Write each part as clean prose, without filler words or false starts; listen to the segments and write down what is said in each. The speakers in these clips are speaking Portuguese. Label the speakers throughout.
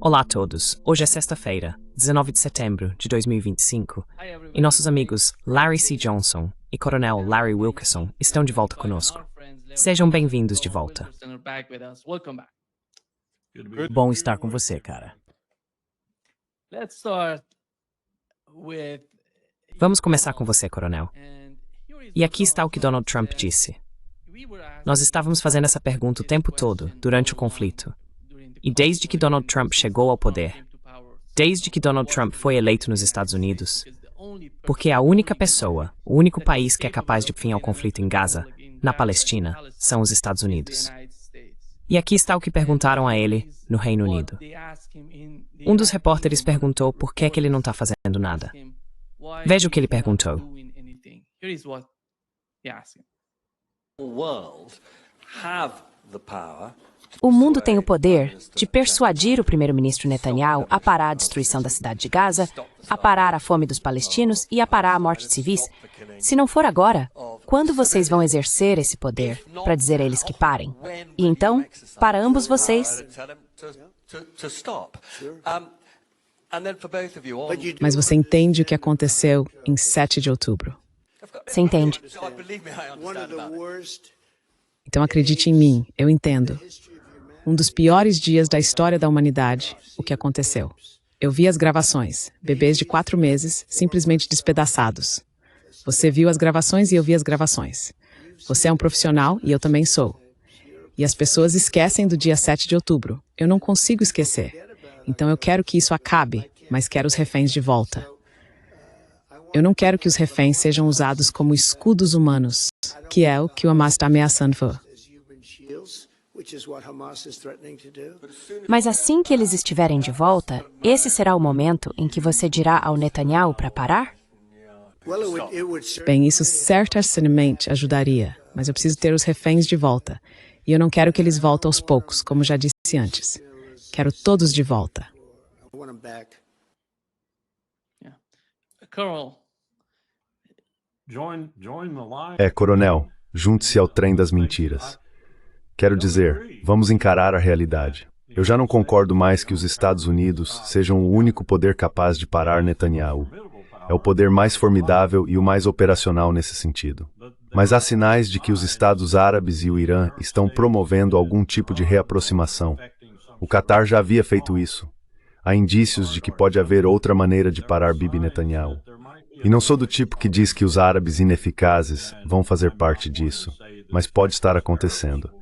Speaker 1: Olá a todos, hoje é sexta-feira, 19 de setembro de 2025, e nossos amigos Larry C. Johnson e Coronel Larry Wilkerson estão de volta conosco. Sejam bem-vindos de volta.
Speaker 2: Bom estar com você, cara.
Speaker 1: Vamos começar com você, Coronel. E aqui está o que Donald Trump disse. Nós estávamos fazendo essa pergunta o tempo todo, durante o conflito. E desde que Donald Trump chegou ao poder, desde que Donald Trump foi eleito nos Estados Unidos, porque a única pessoa, o único país que é capaz de fim ao conflito em Gaza, na Palestina, são os Estados Unidos. E aqui está o que perguntaram a ele no Reino Unido. Um dos repórteres perguntou por que ele não está fazendo nada. Veja o que ele perguntou.
Speaker 3: O mundo tem o poder de persuadir o primeiro-ministro Netanyahu a parar a destruição da cidade de Gaza, a parar a fome dos palestinos e a parar a morte de civis. Se não for agora, quando vocês vão exercer esse poder para dizer a eles que parem? E então, para ambos vocês...
Speaker 4: Mas você entende o que aconteceu em 7 de outubro?
Speaker 3: Você entende?
Speaker 4: Então acredite em mim, eu entendo. Um dos piores dias da história da humanidade, o que aconteceu. Eu vi as gravações, bebês de 4 meses, simplesmente despedaçados. Você viu as gravações e eu vi as gravações. Você é um profissional e eu também sou. E as pessoas esquecem do dia 7 de outubro. Eu não consigo esquecer. Então eu quero que isso acabe, mas quero os reféns de volta. Eu não quero que os reféns sejam usados como escudos humanos, que é o que o Hamas está ameaçando.
Speaker 3: Mas assim que eles estiverem de volta, esse será o momento em que você dirá ao Netanyahu para parar?
Speaker 4: Bem, isso certamente ajudaria, mas eu preciso ter os reféns de volta. E eu não quero que eles voltem aos poucos, como já disse antes. Quero todos de volta.
Speaker 5: Coronel, junte-se ao trem das mentiras. Quero dizer, vamos encarar a realidade. Eu já não concordo mais que os Estados Unidos sejam o único poder capaz de parar Netanyahu. É o poder mais formidável e o mais operacional nesse sentido. Mas há sinais de que os Estados Árabes e o Irã estão promovendo algum tipo de reaproximação. O Catar já havia feito isso. Há indícios de que pode haver outra maneira de parar Bibi Netanyahu. E não sou do tipo que diz que os árabes ineficazes vão fazer parte disso, mas pode estar acontecendo.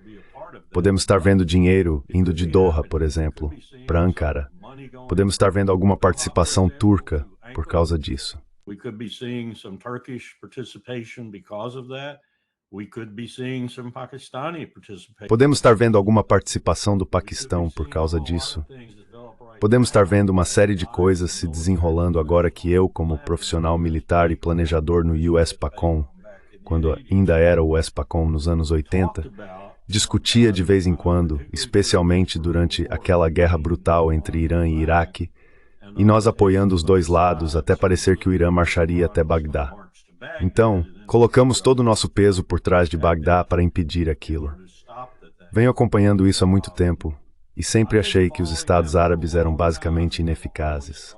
Speaker 5: Podemos estar vendo dinheiro indo de Doha, por exemplo, para Ankara. Podemos estar vendo alguma participação turca por causa disso. Podemos estar vendo alguma participação do Paquistão por causa disso. Podemos estar vendo uma série de coisas se desenrolando agora que eu, como profissional militar e planejador no US-PACOM, quando ainda era o US-PACOM nos anos 80, discutia de vez em quando, especialmente durante aquela guerra brutal entre Irã e Iraque, e nós apoiando os dois lados até parecer que o Irã marcharia até Bagdá. Então, colocamos todo o nosso peso por trás de Bagdá para impedir aquilo. Venho acompanhando isso há muito tempo, e sempre achei que os Estados Árabes eram basicamente ineficazes.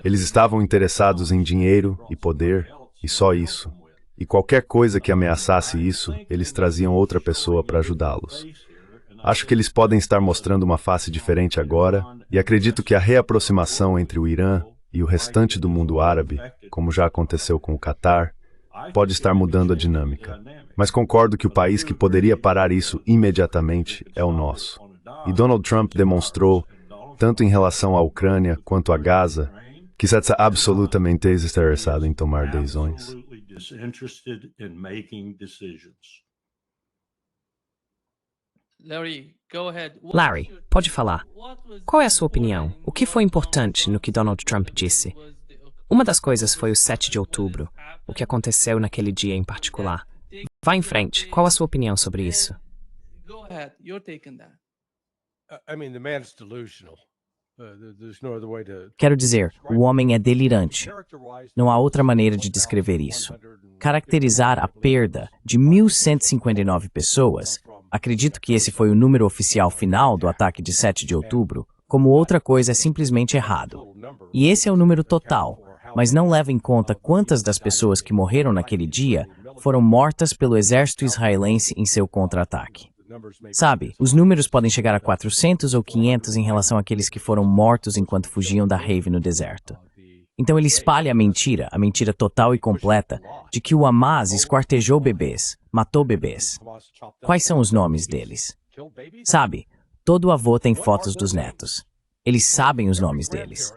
Speaker 5: Eles estavam interessados em dinheiro e poder, e só isso. E qualquer coisa que ameaçasse isso, eles traziam outra pessoa para ajudá-los. Acho que eles podem estar mostrando uma face diferente agora, e acredito que a reaproximação entre o Irã e o restante do mundo árabe, como já aconteceu com o Catar, pode estar mudando a dinâmica. Mas concordo que o país que poderia parar isso imediatamente é o nosso. E Donald Trump demonstrou, tanto em relação à Ucrânia quanto a Gaza, que está absolutamente desinteressado em tomar decisões.
Speaker 1: Larry, pode falar. Qual é a sua opinião? O que foi importante no que Donald Trump disse? Uma das coisas foi o 7 de outubro, o que aconteceu naquele dia em particular. Vá em frente, qual a sua opinião sobre isso?
Speaker 2: Quero dizer, o homem é delirante. Não há outra maneira de descrever isso. Caracterizar a perda de 1.159 pessoas, acredito que esse foi o número oficial final do ataque de 7 de outubro, como outra coisa é simplesmente errado. E esse é o número total, mas não leva em conta quantas das pessoas que morreram naquele dia foram mortas pelo exército israelense em seu contra-ataque. Sabe, os números podem chegar a 400 ou 500 em relação àqueles que foram mortos enquanto fugiam da rave no deserto. Então ele espalha a mentira total e completa, de que o Hamas esquartejou bebês, matou bebês. Quais são os nomes deles? Sabe, todo avô tem fotos dos netos. Eles sabem os nomes deles.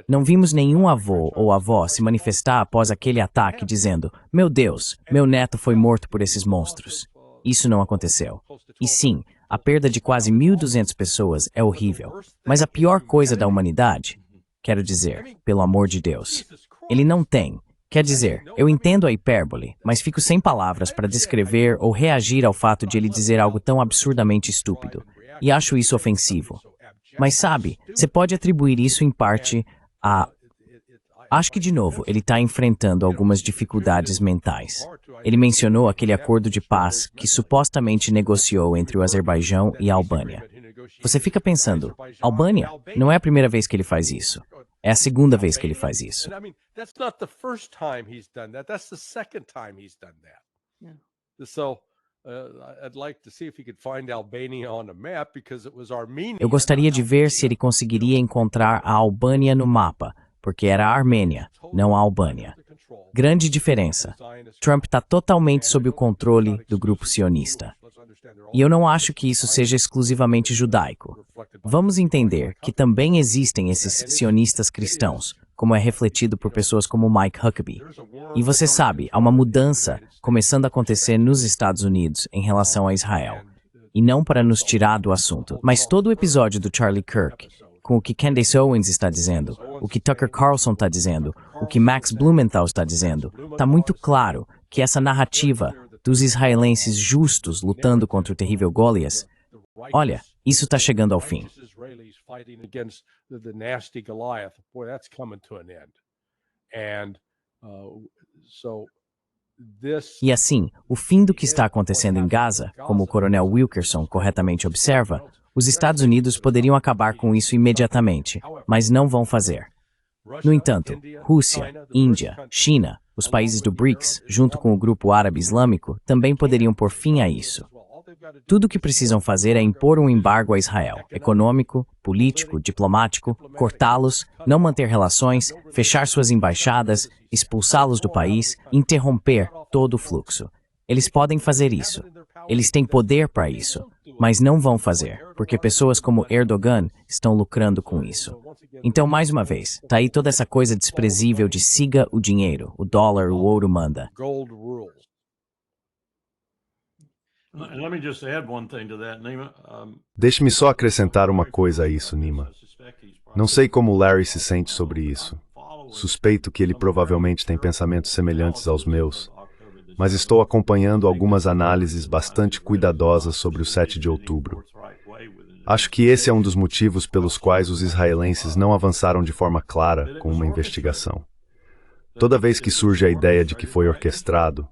Speaker 2: Não vimos nenhum avô ou avó se manifestar após aquele ataque dizendo: "Meu Deus, meu neto foi morto por esses monstros." Isso não aconteceu. E sim, a perda de quase 1.200 pessoas é horrível. Mas a pior coisa da humanidade, quero dizer, pelo amor de Deus, ele não tem. Quer dizer, eu entendo a hipérbole, mas fico sem palavras para descrever ou reagir ao fato de ele dizer algo tão absurdamente estúpido. E acho isso ofensivo. Mas sabe, você pode atribuir isso em parte a... Acho que, de novo, ele está enfrentando algumas dificuldades mentais. Ele mencionou aquele acordo de paz que supostamente negociou entre o Azerbaijão e a Albânia. Você fica pensando, Albânia? Não é a primeira vez que ele faz isso. É a segunda vez que ele faz isso. Eu gostaria de ver se ele conseguiria encontrar a Albânia no mapa, porque era a Armênia, não a Albânia. Grande diferença. Trump está totalmente sob o controle do grupo sionista. E eu não acho que isso seja exclusivamente judaico. Vamos entender que também existem esses sionistas cristãos, como é refletido por pessoas como Mike Huckabee. E você sabe, há uma mudança começando a acontecer nos Estados Unidos em relação a Israel. E não para nos tirar do assunto, mas todo o episódio do Charlie Kirk, com o que Candace Owens está dizendo, o que Tucker Carlson está dizendo, o que Max Blumenthal está dizendo, está muito claro que essa narrativa dos israelenses justos lutando contra o terrível Golias, olha, isso está chegando ao fim. E assim, o fim do que está acontecendo em Gaza, como o coronel Wilkerson corretamente observa, os Estados Unidos poderiam acabar com isso imediatamente, mas não vão fazer. No entanto, Rússia, Índia, China, os países do BRICS, junto com o grupo árabe islâmico, também poderiam pôr fim a isso. Tudo o que precisam fazer é impor um embargo a Israel, econômico, político, diplomático, cortá-los, não manter relações, fechar suas embaixadas, expulsá-los do país, interromper todo o fluxo. Eles podem fazer isso. Eles têm poder para isso, mas não vão fazer, porque pessoas como Erdogan estão lucrando com isso. Então, mais uma vez, tá aí toda essa coisa desprezível de siga o dinheiro, o dólar, o ouro manda.
Speaker 5: Deixe-me só acrescentar uma coisa a isso, Nima. Não sei como Larry se sente sobre isso. Suspeito que ele provavelmente tem pensamentos semelhantes aos meus, mas estou acompanhando algumas análises bastante cuidadosas sobre o 7 de outubro. Acho que esse é um dos motivos pelos quais os israelenses não avançaram de forma clara com uma investigação. Toda vez que surge a ideia de que foi orquestrado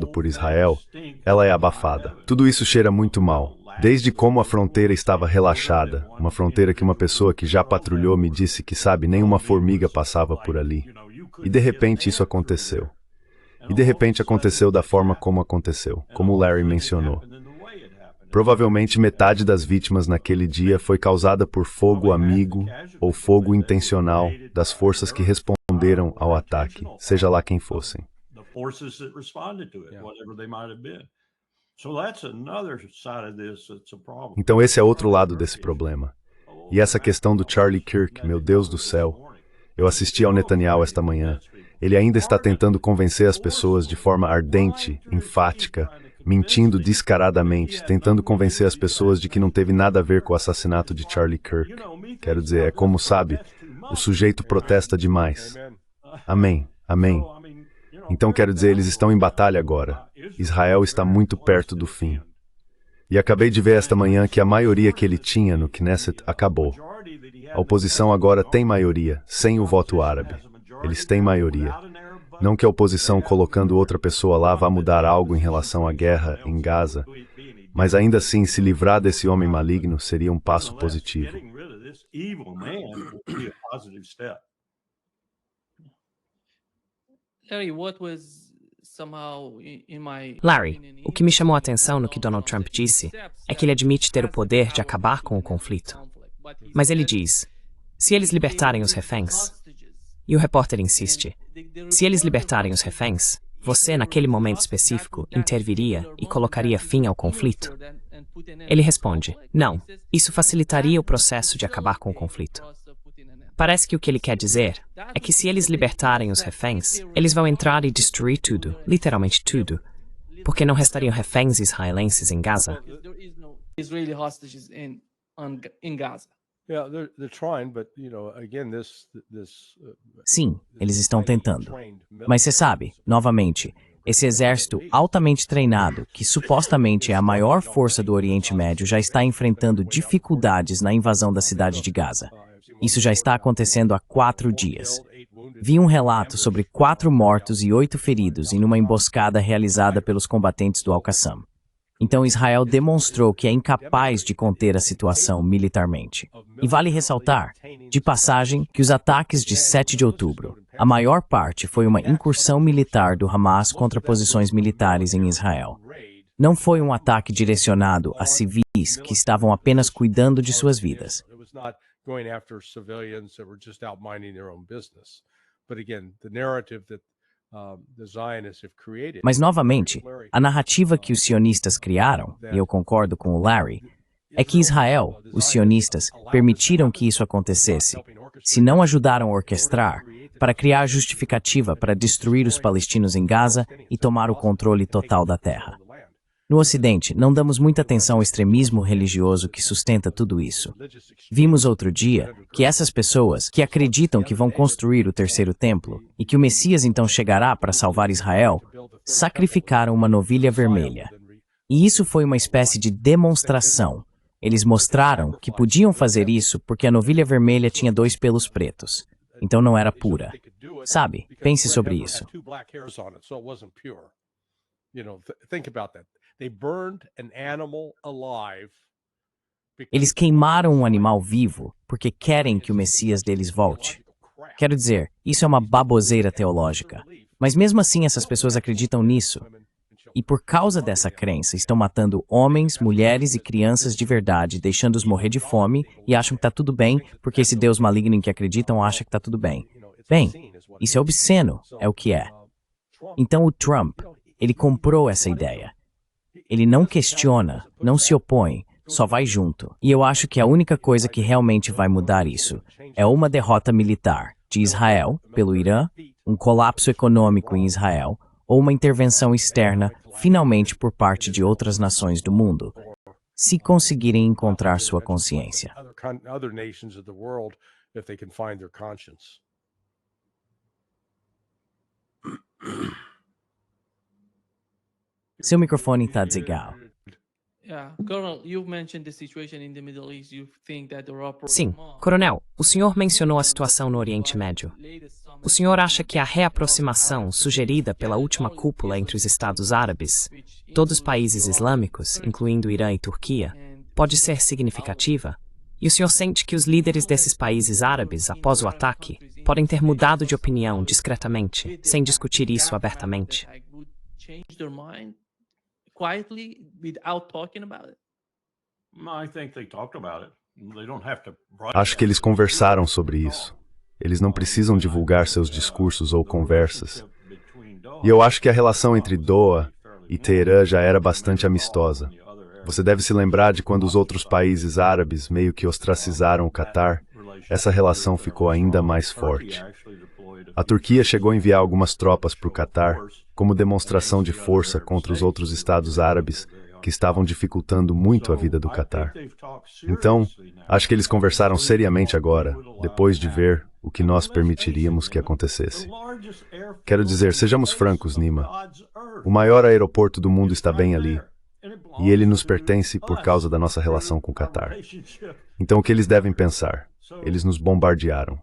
Speaker 5: por Israel, ela é abafada. Tudo isso cheira muito mal. Desde como a fronteira estava relaxada, uma fronteira que uma pessoa que já patrulhou me disse que, sabe, nenhuma formiga passava por ali. E de repente isso aconteceu. E de repente aconteceu da forma como aconteceu, como o Larry mencionou. Provavelmente metade das vítimas naquele dia foi causada por fogo amigo ou fogo intencional das forças que responderam ao ataque, seja lá quem fossem. Então esse é outro lado desse problema. E essa questão do Charlie Kirk, meu Deus do céu. Eu assisti ao Netanyahu esta manhã. Ele ainda está tentando convencer as pessoas de forma ardente, enfática, mentindo descaradamente, tentando convencer as pessoas de que não teve nada a ver com o assassinato de Charlie Kirk. Quero dizer, é como, sabe, o sujeito protesta demais. Amém, amém. Então quero dizer, eles estão em batalha agora. Israel está muito perto do fim. E acabei de ver esta manhã que a maioria que ele tinha no Knesset acabou. A oposição agora tem maioria, sem o voto árabe. Eles têm maioria. Não que a oposição colocando outra pessoa lá vá mudar algo em relação à guerra em Gaza, mas ainda assim, se livrar desse homem maligno seria um passo positivo.
Speaker 1: Larry, o que me chamou a atenção no que Donald Trump disse é que ele admite ter o poder de acabar com o conflito. Mas ele diz, se eles libertarem os reféns... E o repórter insiste, se eles libertarem os reféns, você, naquele momento específico, interviria e colocaria fim ao conflito? Ele responde, não, isso facilitaria o processo de acabar com o conflito. Parece que o que ele quer dizer é que se eles libertarem os reféns, eles vão entrar e destruir tudo, literalmente tudo, porque não restariam reféns israelenses em Gaza.
Speaker 2: Sim, eles estão tentando. Mas você sabe, novamente, esse exército altamente treinado, que supostamente é a maior força do Oriente Médio, já está enfrentando dificuldades na invasão da cidade de Gaza. Isso já está acontecendo há 4 dias. Vi um relato sobre 4 mortos e 8 feridos em uma emboscada realizada pelos combatentes do Al-Qassam. Então Israel demonstrou que é incapaz de conter a situação militarmente. E vale ressaltar, de passagem, que os ataques de 7 de outubro, a maior parte foi uma incursão militar do Hamas contra posições militares em Israel. Não foi um ataque direcionado a civis que estavam apenas cuidando de suas vidas. Mas, novamente, a narrativa que os sionistas criaram, e eu concordo com o Larry, é que Israel, os sionistas, permitiram que isso acontecesse, se não ajudaram a orquestrar, para criar justificativa para destruir os palestinos em Gaza e tomar o controle total da terra. No Ocidente, não damos muita atenção ao extremismo religioso que sustenta tudo isso. Vimos outro dia que essas pessoas que acreditam que vão construir o terceiro templo e que o Messias então chegará para salvar Israel, sacrificaram uma novilha vermelha. E isso foi uma espécie de demonstração. Eles mostraram que podiam fazer isso porque a novilha vermelha tinha 2 pelos pretos. Então não era pura. Sabe, pense sobre isso. Eles queimaram um animal vivo porque querem que o Messias deles volte. Quero dizer, isso é uma baboseira teológica. Mas mesmo assim essas pessoas acreditam nisso. E por causa dessa crença estão matando homens, mulheres e crianças de verdade, deixando-os morrer de fome e acham que está tudo bem porque esse Deus maligno em que acreditam acha que está tudo bem. Bem, isso é obsceno, é o que é. Então o Trump, ele comprou essa ideia. Ele não questiona, não se opõe, só vai junto. E eu acho que a única coisa que realmente vai mudar isso é uma derrota militar de Israel pelo Irã, um colapso econômico em Israel, ou uma intervenção externa, finalmente por parte de outras nações do mundo, se conseguirem encontrar sua consciência. Seu microfone está desligado.
Speaker 1: Sim, Coronel, o senhor mencionou a situação no Oriente Médio. O senhor acha que a reaproximação sugerida pela última cúpula entre os Estados Árabes, todos os países islâmicos, incluindo Irã e Turquia, pode ser significativa? E o senhor sente que os líderes desses países árabes, após o ataque, podem ter mudado de opinião discretamente, sem discutir isso abertamente?
Speaker 5: Acho que eles conversaram sobre isso. Eles não precisam divulgar seus discursos ou conversas. E eu acho que a relação entre Doha e Teherã já era bastante amistosa. Você deve se lembrar de quando os outros países árabes meio que ostracizaram o Catar, essa relação ficou ainda mais forte. A Turquia chegou a enviar algumas tropas para o Catar como demonstração de força contra os outros estados árabes que estavam dificultando muito a vida do Catar. Então, acho que eles conversaram seriamente agora, depois de ver o que nós permitiríamos que acontecesse. Quero dizer, sejamos francos, Nima. O maior aeroporto do mundo está bem ali. E ele nos pertence por causa da nossa relação com o Catar. Então o que eles devem pensar? Eles nos bombardearam.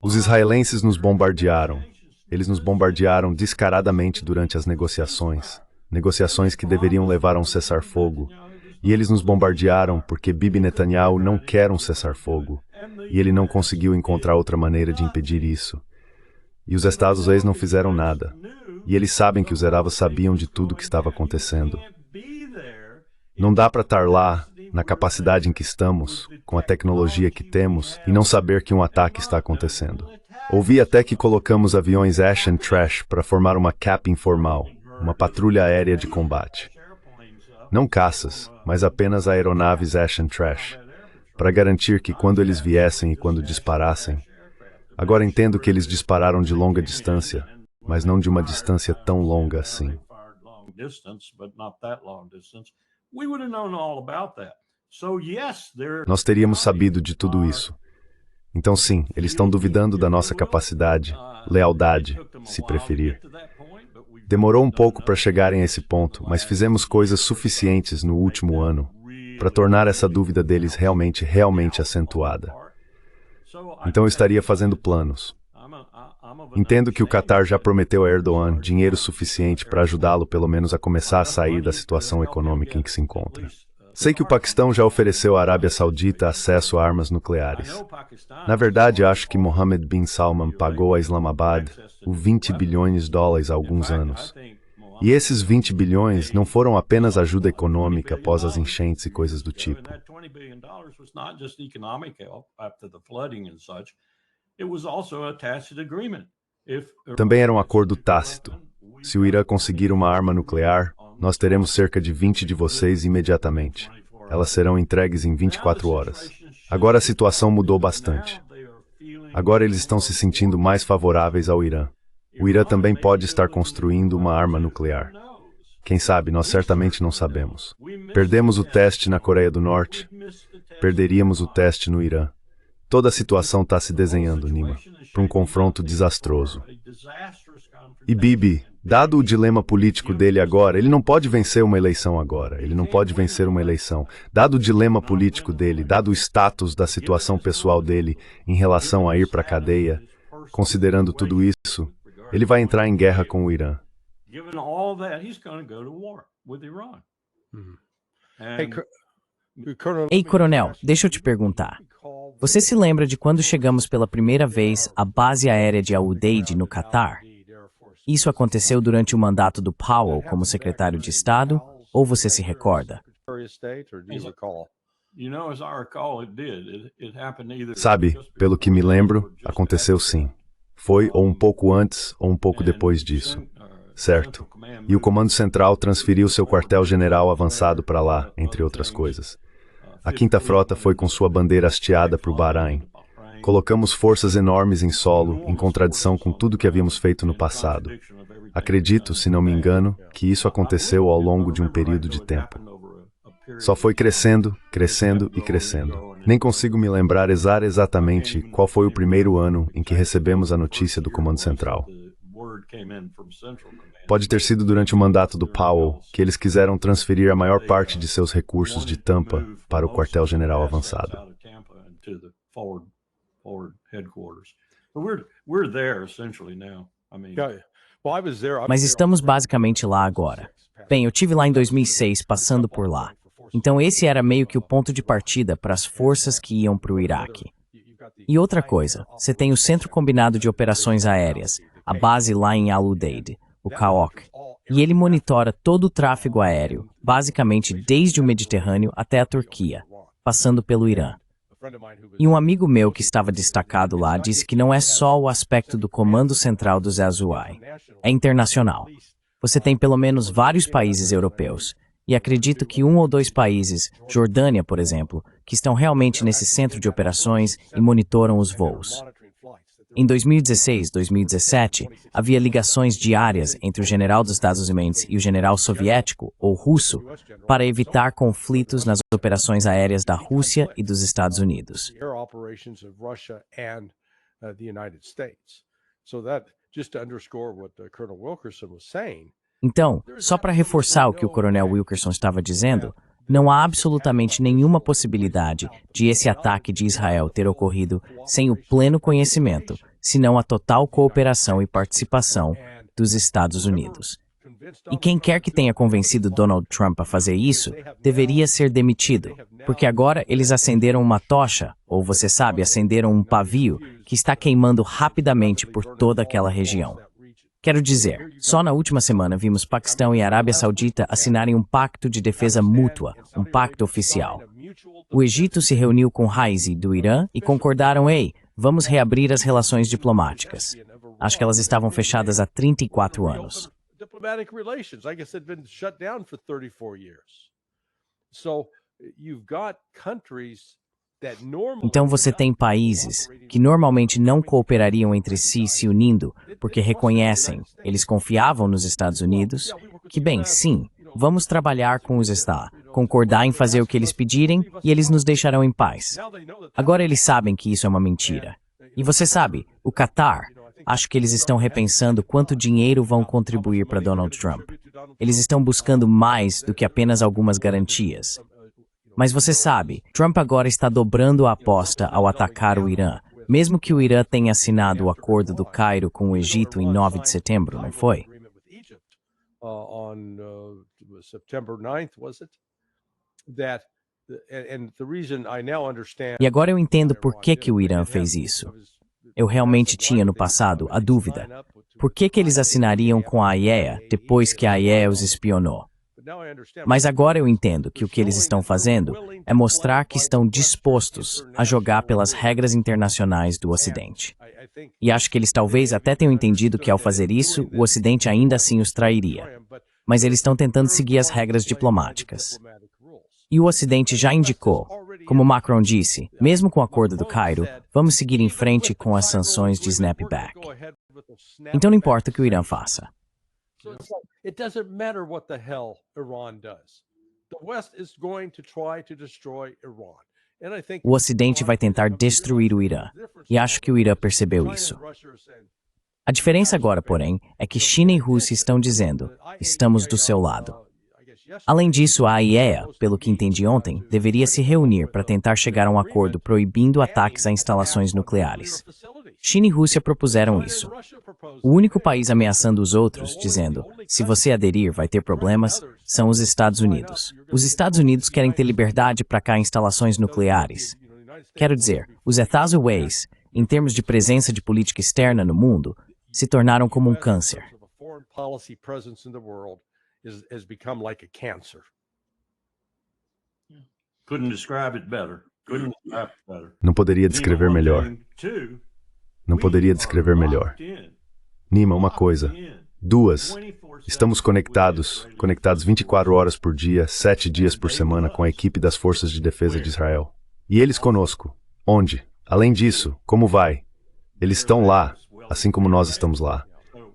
Speaker 5: Os israelenses nos bombardearam. Eles nos bombardearam descaradamente durante as negociações. Negociações que deveriam levar a um cessar-fogo. E eles nos bombardearam porque Bibi Netanyahu não quer um cessar-fogo. E ele não conseguiu encontrar outra maneira de impedir isso. E os Estados Unidos não fizeram nada. E eles sabem que os Eravas sabiam de tudo o que estava acontecendo. Não dá para estar lá, na capacidade em que estamos, com a tecnologia que temos, e não saber que um ataque está acontecendo. Ouvi até que colocamos aviões Ash and Trash para formar uma CAP informal, uma patrulha aérea de combate. Não caças, mas apenas aeronaves Ash and Trash, para garantir que quando eles viessem e quando disparassem. Agora entendo que eles dispararam de longa distância, mas não de uma distância tão longa assim. Nós teríamos sabido de tudo isso. Então sim, eles estão duvidando da nossa capacidade, lealdade, se preferir. Demorou um pouco para chegarem a esse ponto, mas fizemos coisas suficientes no último ano para tornar essa dúvida deles realmente acentuada. Então eu estaria fazendo planos. Entendo que o Catar já prometeu a Erdogan dinheiro suficiente para ajudá-lo pelo menos a começar a sair da situação econômica em que se encontra. Sei que o Paquistão já ofereceu à Arábia Saudita acesso a armas nucleares. Na verdade, acho que Mohammed bin Salman pagou a Islamabad os 20 bilhões de dólares há alguns anos. E esses 20 bilhões não foram apenas ajuda econômica após as enchentes e coisas do tipo. Também era um acordo tácito. Se o Irã conseguir uma arma nuclear, nós teremos cerca de 20 de vocês imediatamente. Elas serão entregues em 24 horas. Agora a situação mudou bastante. Agora eles estão se sentindo mais favoráveis ao Irã. O Irã também pode estar construindo uma arma nuclear. Quem sabe, nós certamente não sabemos. Perdemos o teste na Coreia do Norte. Perderíamos o teste no Irã. Toda a situação está se desenhando, Nima, para um confronto desastroso. E Bibi, dado o dilema político dele agora, ele não pode vencer uma eleição agora. Ele não pode vencer uma eleição. Dado o dilema político dele, dado o status da situação pessoal dele em relação a ir para a cadeia, considerando tudo isso, ele vai entrar em guerra com o Irã.
Speaker 2: Ei, coronel, deixa eu te perguntar. Você se lembra de quando chegamos pela primeira vez à base aérea de Al Udeid, no Catar? Isso aconteceu durante o mandato do Powell como secretário de Estado, ou você se recorda?
Speaker 5: Sabe, pelo que me lembro, aconteceu sim. Foi ou um pouco antes ou um pouco depois disso. Certo. E o Comando Central transferiu seu quartel-general avançado para lá, entre outras coisas. A Quinta Frota foi com sua bandeira hasteada para o Bahrein. Colocamos forças enormes em solo, em contradição com tudo que havíamos feito no passado. Acredito, se não me engano, que isso aconteceu ao longo de um período de tempo. Só foi crescendo, crescendo e crescendo. Nem consigo me lembrar exatamente qual foi o primeiro ano em que recebemos a notícia do Comando Central. Pode ter sido durante o mandato do Powell que eles quiseram transferir a maior parte de seus recursos de Tampa para o quartel-general avançado.
Speaker 2: Mas estamos basicamente lá agora. Bem, eu tive lá em 2006, passando por lá. Então esse era meio que o ponto de partida para as forças que iam para o Iraque. E outra coisa, você tem o Centro Combinado de Operações Aéreas, a base lá em Al Udeid, o CAOC, e ele monitora todo o tráfego aéreo, basicamente desde o Mediterrâneo até a Turquia, passando pelo Irã. E um amigo meu que estava destacado lá disse que não é só o aspecto do Comando Central do Zazuai, é internacional. Você tem pelo menos vários países europeus, e acredito que 1 ou 2 países, Jordânia, por exemplo, que estão realmente nesse centro de operações e monitoram os voos. Em 2016, 2017, havia ligações diárias entre o general dos Estados Unidos e o general soviético, ou russo, para evitar conflitos nas operações aéreas da Rússia e dos Estados Unidos. Então, só para reforçar o que o coronel Wilkerson estava dizendo, não há absolutamente nenhuma possibilidade de esse ataque de Israel ter ocorrido sem o pleno conhecimento, senão a total cooperação e participação dos Estados Unidos. E quem quer que tenha convencido Donald Trump a fazer isso, deveria ser demitido, porque agora eles acenderam uma tocha, ou você sabe, acenderam um pavio que está queimando rapidamente por toda aquela região. Quero dizer, só na última semana vimos Paquistão e Arábia Saudita assinarem um pacto de defesa mútua, um pacto oficial. O Egito se reuniu com Raisi, do Irã, e concordaram, vamos reabrir as relações diplomáticas. Acho que elas estavam fechadas há 34 anos. Então você tem países que normalmente não cooperariam entre si se unindo porque reconhecem, eles confiavam nos Estados Unidos, que bem, sim, vamos trabalhar com os Estados, concordar em fazer o que eles pedirem e eles nos deixarão em paz. Agora eles sabem que isso é uma mentira. E você sabe, o Qatar, acho que eles estão repensando quanto dinheiro vão contribuir para Donald Trump. Eles estão buscando mais do que apenas algumas garantias. Mas você sabe, Trump agora está dobrando a aposta ao atacar o Irã, mesmo que o Irã tenha assinado o acordo do Cairo com o Egito em 9 de setembro, não foi? E agora eu entendo por que o Irã fez isso. Eu realmente tinha no passado a dúvida. Por que eles assinariam com a IAEA depois que a IAEA os espionou? Mas agora eu entendo que o que eles estão fazendo é mostrar que estão dispostos a jogar pelas regras internacionais do Ocidente. E acho que eles talvez até tenham entendido que ao fazer isso, o Ocidente ainda assim os trairia. Mas eles estão tentando seguir as regras diplomáticas. E o Ocidente já indicou, como Macron disse, mesmo com o acordo do Cairo, vamos seguir em frente com as sanções de snapback. Então não importa o que o Irã faça.
Speaker 6: It doesn't matter what the hell Iran does. The West is going to try to destroy Iran.
Speaker 2: O Ocidente vai tentar destruir o Irã, e acho que o Irã percebeu isso. A diferença agora, porém, é que China e Rússia estão dizendo, estamos do seu lado. Além disso, a IAEA, pelo que entendi ontem, deveria se reunir para tentar chegar a um acordo proibindo ataques a instalações nucleares. China e Rússia propuseram isso. O único país ameaçando os outros, dizendo, se você aderir vai ter problemas, são os Estados Unidos. Os Estados Unidos querem ter liberdade para cá instalações nucleares. Quero dizer, os Estados Unidos, em termos de presença de política externa no mundo, se tornaram como um câncer.
Speaker 5: Não poderia descrever melhor. Não poderia descrever melhor. Nima, uma coisa. Duas. Estamos conectados 24 horas por dia, 7 dias por semana com a equipe das Forças de Defesa de Israel. E eles conosco. Onde? Além disso, como vai? Eles estão lá, assim como nós estamos lá.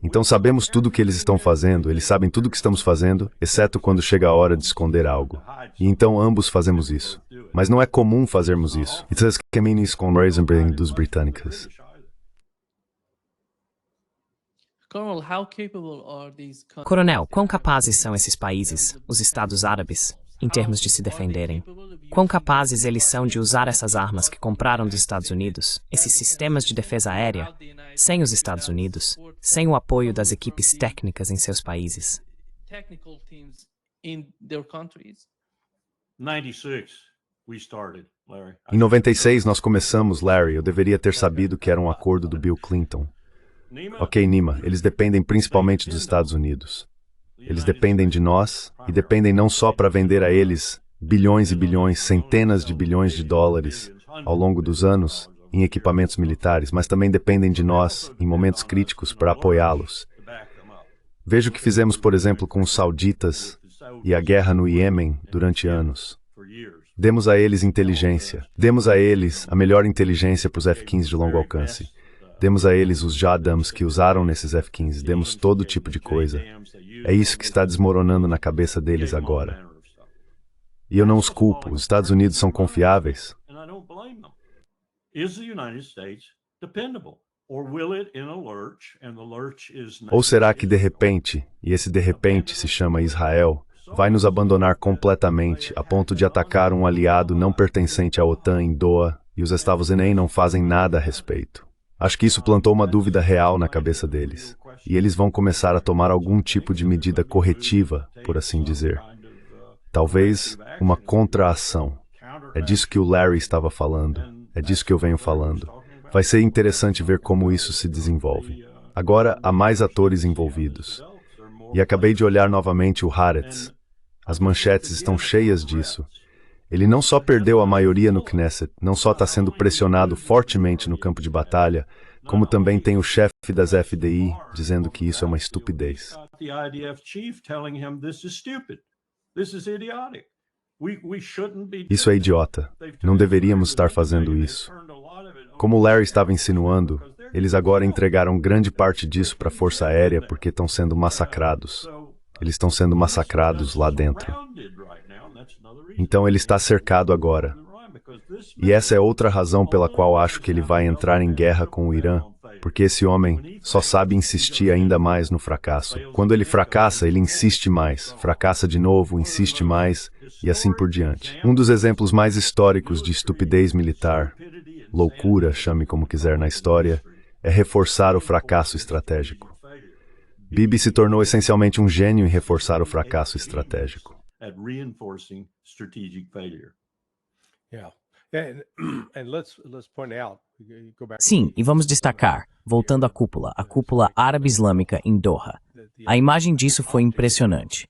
Speaker 5: Então sabemos tudo o que eles estão fazendo, eles sabem tudo o que estamos fazendo, exceto quando chega a hora de esconder algo. E então ambos fazemos isso. Mas não é comum fazermos isso. Isso é caminhos com Reisenberg dos britânicos.
Speaker 1: Coronel, quão capazes são esses países, os Estados Árabes, em termos de se defenderem? Quão capazes eles são de usar essas armas que compraram dos Estados Unidos, esses sistemas de defesa aérea, sem os Estados Unidos, sem o apoio das equipes técnicas em seus países?
Speaker 5: Em 96 nós começamos, Larry. Eu deveria ter sabido que era um acordo do Bill Clinton. Ok, Nima, eles dependem principalmente dos Estados Unidos. Eles dependem de nós e dependem não só para vender a eles bilhões e bilhões, centenas de bilhões de dólares ao longo dos anos em equipamentos militares, mas também dependem de nós em momentos críticos para apoiá-los. Veja o que fizemos, por exemplo, com os sauditas e a guerra no Iêmen durante anos. Demos a eles inteligência. Demos a eles a melhor inteligência para os F-15 de longo alcance. Demos a eles os JADAMs que usaram nesses F-15, demos todo tipo de coisa. É isso que está desmoronando na cabeça deles agora. E eu não os culpo, os Estados Unidos são confiáveis. Ou será que de repente, e esse de repente se chama Israel, vai nos abandonar completamente, a ponto de atacar um aliado não pertencente à OTAN em Doha, e os Estados Unidos não fazem nada a respeito? Acho que isso plantou uma dúvida real na cabeça deles, e eles vão começar a tomar algum tipo de medida corretiva, por assim dizer. Talvez uma contra-ação. É disso que o Larry estava falando, é disso que eu venho falando. Vai ser interessante ver como isso se desenvolve. Agora, há mais atores envolvidos. E acabei de olhar novamente o Haaretz. As manchetes estão cheias disso. Ele não só perdeu a maioria no Knesset, não só está sendo pressionado fortemente no campo de batalha, como também tem o chefe das FDI dizendo que isso é uma estupidez. Isso é idiota. Não deveríamos estar fazendo isso. Como o Larry estava insinuando, eles agora entregaram grande parte disso para a Força Aérea porque estão sendo massacrados. Eles estão sendo massacrados lá dentro. Então ele está cercado agora. E essa é outra razão pela qual acho que ele vai entrar em guerra com o Irã, porque esse homem só sabe insistir ainda mais no fracasso. Quando ele fracassa, ele insiste mais, fracassa de novo, insiste mais, e assim por diante. Um dos exemplos mais históricos de estupidez militar, loucura, chame como quiser na história, é reforçar o fracasso estratégico. Bibi se tornou essencialmente um gênio em reforçar o fracasso estratégico.
Speaker 2: Sim, e vamos destacar, voltando à cúpula, a cúpula árabe-islâmica em Doha. A imagem disso foi impressionante.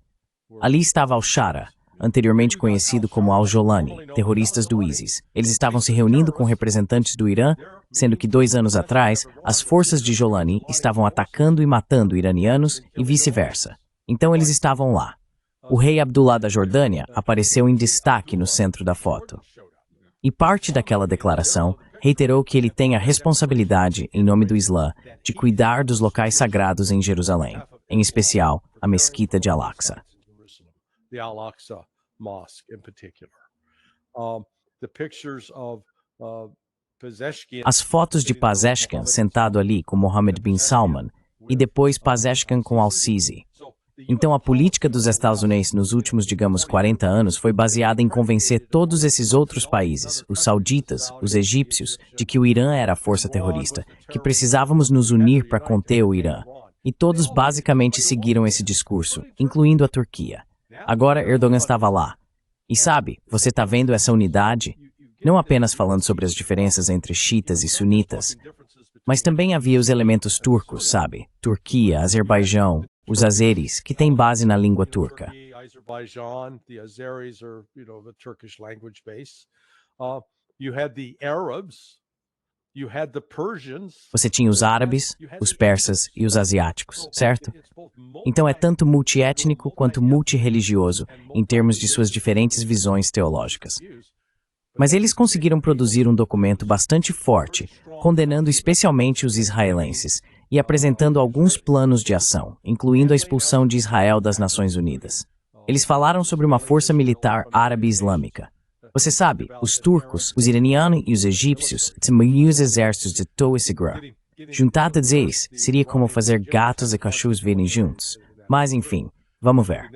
Speaker 2: Ali estava Al-Shara, anteriormente conhecido como Al-Jolani, terroristas do ISIS. Eles estavam se reunindo com representantes do Irã, sendo que 2 anos atrás, as forças de Jolani estavam atacando e matando iranianos e vice-versa. Então eles estavam lá. O rei Abdullah da Jordânia apareceu em destaque no centro da foto. E parte daquela declaração reiterou que ele tem a responsabilidade, em nome do Islã, de cuidar dos locais sagrados em Jerusalém, em especial a Mesquita de Al-Aqsa. As fotos de Pezeshkian sentado ali com Mohammed bin Salman e depois Pezeshkian com Al-Sisi. Então a política dos Estados Unidos nos últimos, digamos, 40 anos foi baseada em convencer todos esses outros países, os sauditas, os egípcios, de que o Irã era a força terrorista, que precisávamos nos unir para conter o Irã. E todos basicamente seguiram esse discurso, incluindo a Turquia. Agora Erdogan estava lá. E sabe, você está vendo essa unidade? Não apenas falando sobre as diferenças entre xiitas e sunitas, mas também havia os elementos turcos, sabe? Turquia, Azerbaijão, os azeris, que têm base na língua turca. Você tinha os árabes, os persas e os asiáticos, certo? Então é tanto multiétnico quanto multirreligioso em termos de suas diferentes visões teológicas. Mas eles conseguiram produzir um documento bastante forte, condenando especialmente os israelenses e apresentando alguns planos de ação, incluindo a expulsão de Israel das Nações Unidas. Eles falaram sobre uma força militar árabe-islâmica. Você sabe, os turcos, os iranianos e os egípcios têm os exércitos de todo esse grã. Juntar todos eles seria como fazer gatos e cachorros viverem juntos. Mas enfim, vamos ver.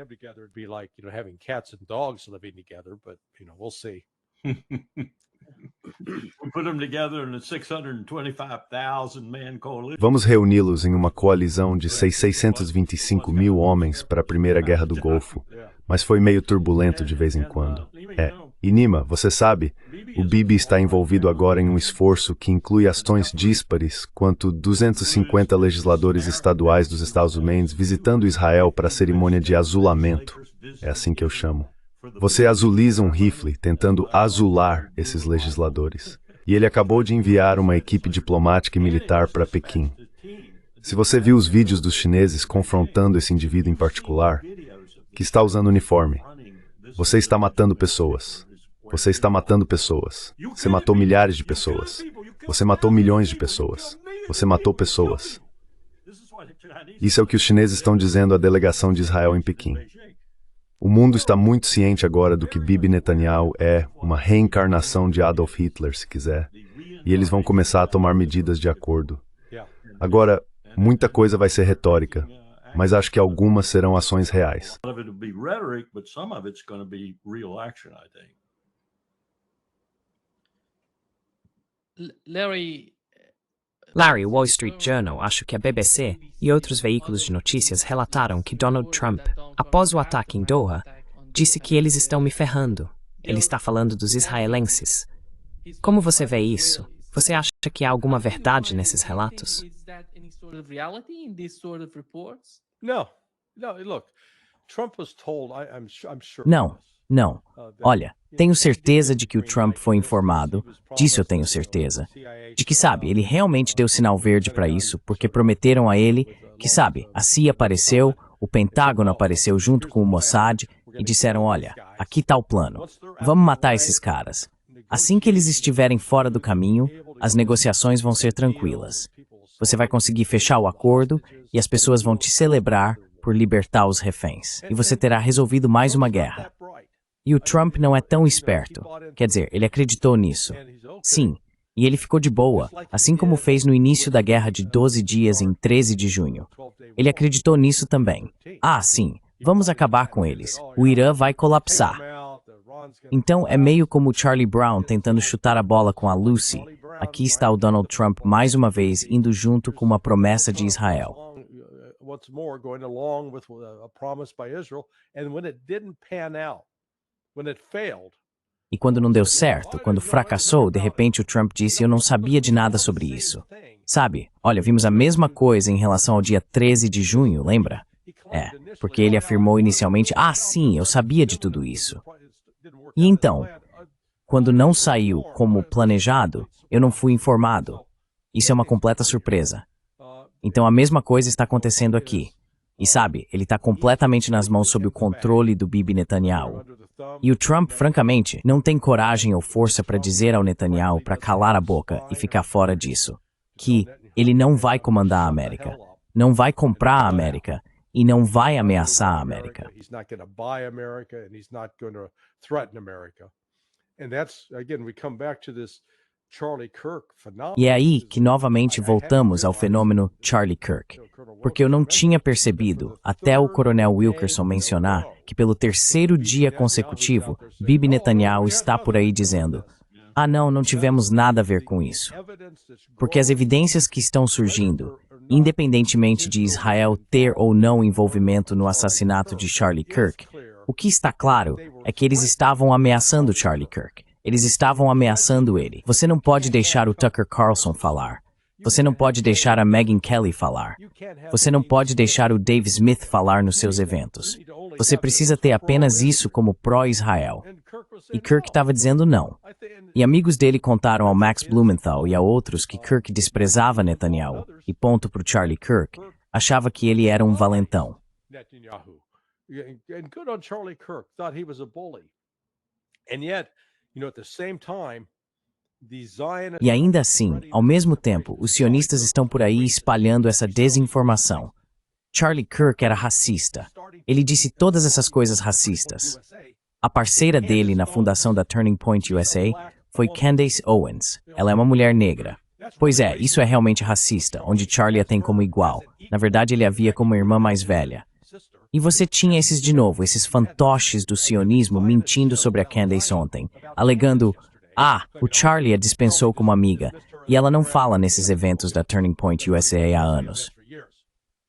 Speaker 5: Vamos reuni-los em uma coalizão de 625 mil homens para a Primeira Guerra do Golfo, mas foi meio turbulento de vez em quando. E Nima, você sabe, o Bibi está envolvido agora em um esforço que inclui ações díspares, quanto 250 legisladores estaduais dos Estados Unidos visitando Israel para a cerimônia de azulamento. É assim que eu chamo. Você azuliza um rifle tentando azular esses legisladores. E ele acabou de enviar uma equipe diplomática e militar para Pequim. Se você viu os vídeos dos chineses confrontando esse indivíduo em particular, que está usando uniforme, você está matando pessoas. Você está matando pessoas. Você matou milhares de pessoas. Você matou milhões de pessoas. Você matou pessoas. Isso é o que os chineses estão dizendo à delegação de Israel em Pequim. O mundo está muito ciente agora do que Bibi Netanyahu é uma reencarnação de Adolf Hitler, se quiser, e eles vão começar a tomar medidas de acordo. Agora, muita coisa vai ser retórica, mas acho que algumas serão ações reais.
Speaker 1: Larry, o Wall Street Journal, acho que a BBC e outros veículos de notícias relataram que Donald Trump, após o ataque em Doha, disse que eles estão me ferrando. Ele está falando dos israelenses. Como você vê isso? Você acha que há alguma verdade nesses relatos?
Speaker 2: Não. Olha, tenho certeza de que o Trump foi informado, disso eu tenho certeza, de que, sabe, ele realmente deu sinal verde para isso, porque prometeram a ele que, sabe, a CIA apareceu, o Pentágono apareceu junto com o Mossad e disseram, olha, aqui está o plano, vamos matar esses caras. Assim que eles estiverem fora do caminho, as negociações vão ser tranquilas. Você vai conseguir fechar o acordo e as pessoas vão te celebrar por libertar os reféns. E você terá resolvido mais uma guerra. E o Trump não é tão esperto. Quer dizer, ele acreditou nisso. Sim, e ele ficou de boa, assim como fez no início da guerra de 12 dias em 13 de junho. Ele acreditou nisso também. Ah, sim, vamos acabar com eles. O Irã vai colapsar. Então é meio como o Charlie Brown tentando chutar a bola com a Lucy. Aqui está o Donald Trump mais uma vez indo junto com uma promessa de Israel. E quando não deu certo, quando fracassou, de repente o Trump disse, eu não sabia de nada sobre isso. Sabe, olha, vimos a mesma coisa em relação ao dia 13 de junho, lembra? Porque ele afirmou inicialmente, ah, sim, eu sabia de tudo isso. E então, quando não saiu como planejado, eu não fui informado. Isso é uma completa surpresa. Então a mesma coisa está acontecendo aqui. E sabe, ele está completamente nas mãos sob o controle do Bibi Netanyahu. E o Trump, francamente, não tem coragem ou força para dizer ao Netanyahu para calar a boca e ficar fora disso. Que ele não vai comandar a América, não vai comprar a América e não vai ameaçar a América. E é aí que novamente voltamos ao fenômeno Charlie Kirk, porque eu não tinha percebido, até o coronel Wilkerson mencionar, que pelo terceiro dia consecutivo, Bibi Netanyahu está por aí dizendo, ah não tivemos nada a ver com isso. Porque as evidências que estão surgindo, independentemente de Israel ter ou não envolvimento no assassinato de Charlie Kirk, o que está claro é que eles estavam ameaçando Charlie Kirk. Eles estavam ameaçando ele. Você não pode deixar o Tucker Carlson falar. Você não pode deixar a Megyn Kelly falar. Você não pode deixar o Dave Smith falar nos seus eventos. Você precisa ter apenas isso como pró-Israel. E Kirk estava dizendo não. E amigos dele contaram ao Max Blumenthal e a outros que Kirk desprezava Netanyahu e ponto para o Charlie Kirk, achava que ele era um valentão. E ainda assim, ao mesmo tempo, os sionistas estão por aí espalhando essa desinformação. Charlie Kirk era racista. Ele disse todas essas coisas racistas. A parceira dele na fundação da Turning Point USA foi Candace Owens. Ela é uma mulher negra. Pois é, isso é realmente racista, onde Charlie a tem como igual. Na verdade, ele a via como irmã mais velha. E você tinha esses de novo, esses fantoches do sionismo mentindo sobre a Candace ontem, alegando, o Charlie a dispensou como amiga, e ela não fala nesses eventos da Turning Point USA há anos.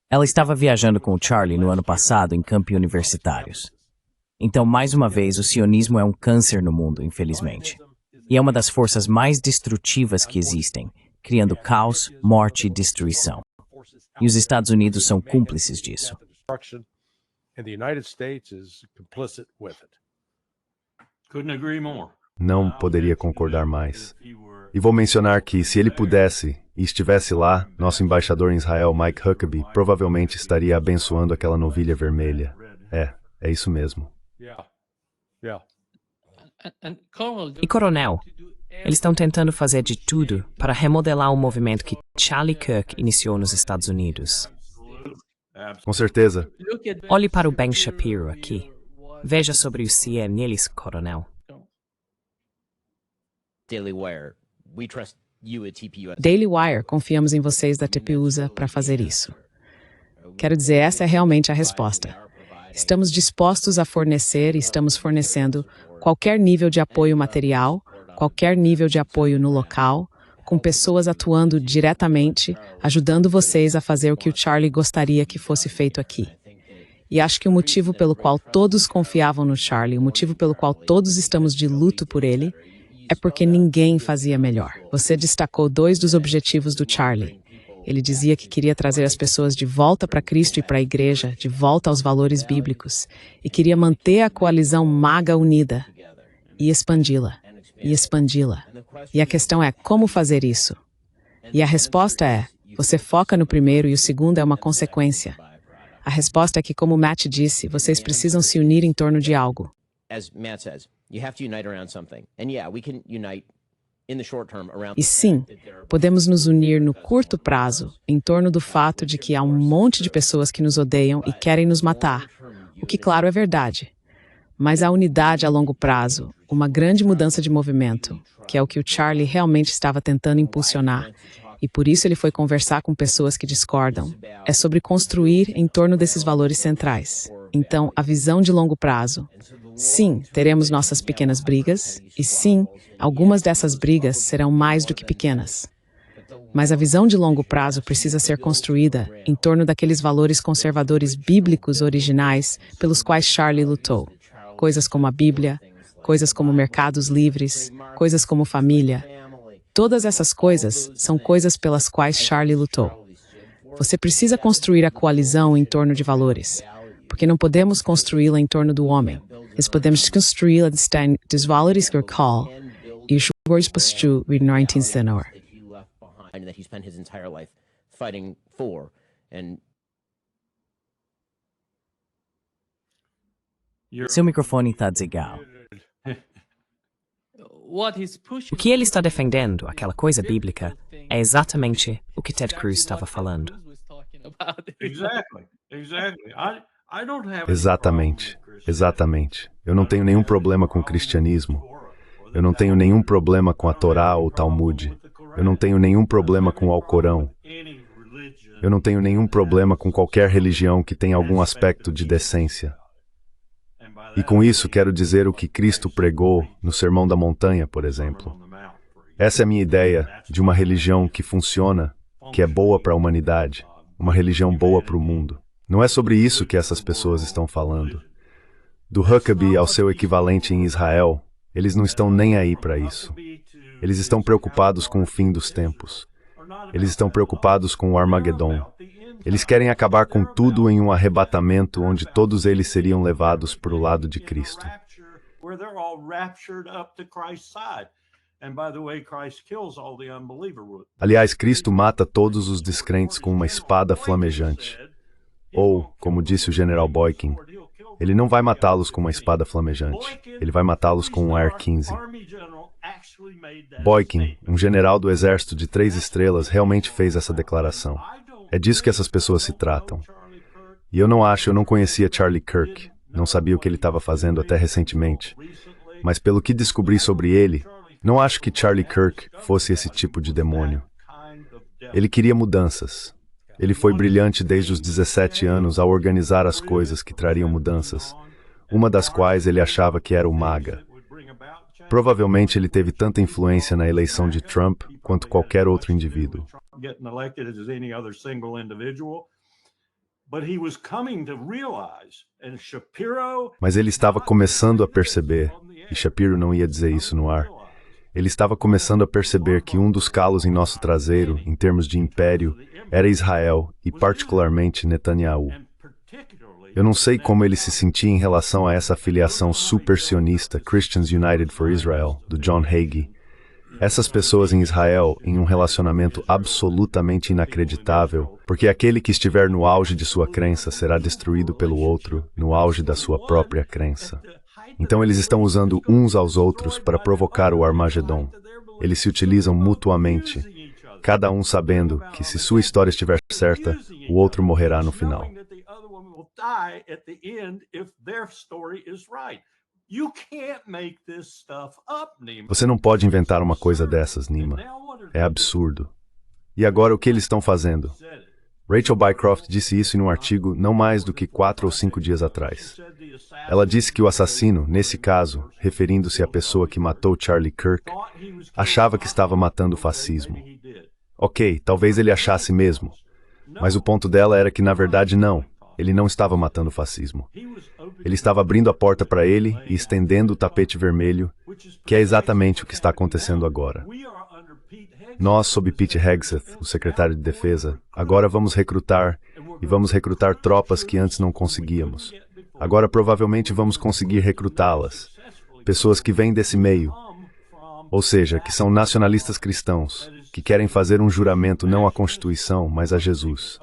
Speaker 2: Ela estava viajando com o Charlie no ano passado em campi universitários. Então, mais uma vez, o sionismo é um câncer no mundo, infelizmente. E é uma das forças mais destrutivas que existem, criando caos, morte e destruição. E os Estados Unidos são cúmplices disso.
Speaker 5: Não poderia concordar mais. E vou mencionar que, se ele pudesse e estivesse lá, nosso embaixador em Israel, Mike Huckabee, provavelmente estaria abençoando aquela novilha vermelha. É isso mesmo.
Speaker 1: E coronel, Eles estão tentando fazer de tudo para remodelar o movimento que Charlie Kirk iniciou nos Estados Unidos.
Speaker 5: Com certeza.
Speaker 1: Olhe para o Ben Shapiro aqui. Veja sobre o CIA neles, coronel.
Speaker 4: Daily Wire, confiamos em vocês da TPUSA para fazer isso. Quero dizer, essa é realmente a resposta. Estamos dispostos a fornecer e estamos fornecendo qualquer nível de apoio material, qualquer nível de apoio no local, com pessoas atuando diretamente, ajudando vocês a fazer o que o Charlie gostaria que fosse feito aqui. E acho que o motivo pelo qual todos confiavam no Charlie, o motivo pelo qual todos estamos de luto por ele, é porque ninguém fazia melhor. Você destacou 2 dos objetivos do Charlie. Ele dizia que queria trazer as pessoas de volta para Cristo e para a igreja, de volta aos valores bíblicos, e queria manter a coalizão MAGA unida e expandi-la, e expandi-la. E a questão é como fazer isso? E a resposta é, você foca no primeiro e o segundo é uma consequência. A resposta é que, como Matt disse, vocês precisam se unir em torno de algo. E sim, podemos nos unir no curto prazo em torno do fato de que há um monte de pessoas que nos odeiam e querem nos matar, o que, claro, é verdade. Mas a unidade a longo prazo, uma grande mudança de movimento, que é o que o Charlie realmente estava tentando impulsionar, e por isso ele foi conversar com pessoas que discordam, é sobre construir em torno desses valores centrais. Então, a visão de longo prazo. Sim, teremos nossas pequenas brigas, e sim, algumas dessas brigas serão mais do que pequenas. Mas a visão de longo prazo precisa ser construída em torno daqueles valores conservadores bíblicos originais pelos quais Charlie lutou. Coisas como a Bíblia, coisas como mercados livres, coisas como família. Todas essas coisas são coisas pelas quais Charlie lutou. Você precisa construir a coalizão em torno de valores, porque não podemos construí-la em torno do homem. Nós podemos construí-la dos valores que call e o exposto no 19th century.
Speaker 2: Seu microfone está desligado.
Speaker 1: O que ele está defendendo, aquela coisa bíblica, é exatamente o que Ted Cruz estava falando.
Speaker 5: Exatamente. Exatamente. Eu não tenho nenhum problema com o cristianismo. Eu não tenho nenhum problema com a Torá ou o Talmud. Eu não tenho nenhum problema com o Alcorão. Eu não tenho nenhum problema com qualquer religião que tenha algum aspecto de decência. E com isso quero dizer o que Cristo pregou no Sermão da Montanha, por exemplo. Essa é a minha ideia de uma religião que funciona, que é boa para a humanidade, uma religião boa para o mundo. Não é sobre isso que essas pessoas estão falando. Do Huckabee ao seu equivalente em Israel, eles não estão nem aí para isso. Eles estão preocupados com o fim dos tempos. Eles estão preocupados com o Armagedon. Eles querem acabar com tudo em um arrebatamento onde todos eles seriam levados para o lado de Cristo. Aliás, Cristo mata todos os descrentes com uma espada flamejante. Ou, como disse o general Boykin, ele não vai matá-los com uma espada flamejante. Ele vai matá-los com um AR-15. Boykin, um general do exército de 3 estrelas, realmente fez essa declaração. É disso que essas pessoas se tratam. E eu não conhecia Charlie Kirk, não sabia o que ele estava fazendo até recentemente. Mas pelo que descobri sobre ele, não acho que Charlie Kirk fosse esse tipo de demônio. Ele queria mudanças. Ele foi brilhante desde os 17 anos ao organizar as coisas que trariam mudanças, uma das quais ele achava que era o MAGA. Provavelmente ele teve tanta influência na eleição de Trump quanto qualquer outro indivíduo. Mas ele estava começando a perceber, e Shapiro não ia dizer isso no ar, ele estava começando a perceber que um dos calos em nosso traseiro, em termos de império, era Israel e particularmente Netanyahu. Eu não sei como ele se sentia em relação a essa afiliação super-sionista Christians United for Israel, do John Hagee. Essas pessoas em Israel em um relacionamento absolutamente inacreditável, porque aquele que estiver no auge de sua crença será destruído pelo outro, no auge da sua própria crença. Então eles estão usando uns aos outros para provocar o Armagedon. Eles se utilizam mutuamente, cada um sabendo que se sua história estiver certa, o outro morrerá no final. Você não pode inventar uma coisa dessas, Nima. É absurdo. E agora o que eles estão fazendo? Rachel Bycroft disse isso em um artigo não mais do que 4 ou 5 dias atrás. Ela disse que o assassino, nesse caso, referindo-se à pessoa que matou Charlie Kirk, achava que estava matando o fascismo. Ok, talvez ele achasse mesmo. Mas o ponto dela era que, na verdade, não. Ele não estava matando o fascismo. Ele estava abrindo a porta para ele e estendendo o tapete vermelho, que é exatamente o que está acontecendo agora. Nós, sob Pete Hegseth, o secretário de Defesa, agora vamos recrutar tropas que antes não conseguíamos. Agora provavelmente vamos conseguir recrutá-las. Pessoas que vêm desse meio, ou seja, que são nacionalistas cristãos, que querem fazer um juramento não à Constituição, mas a Jesus.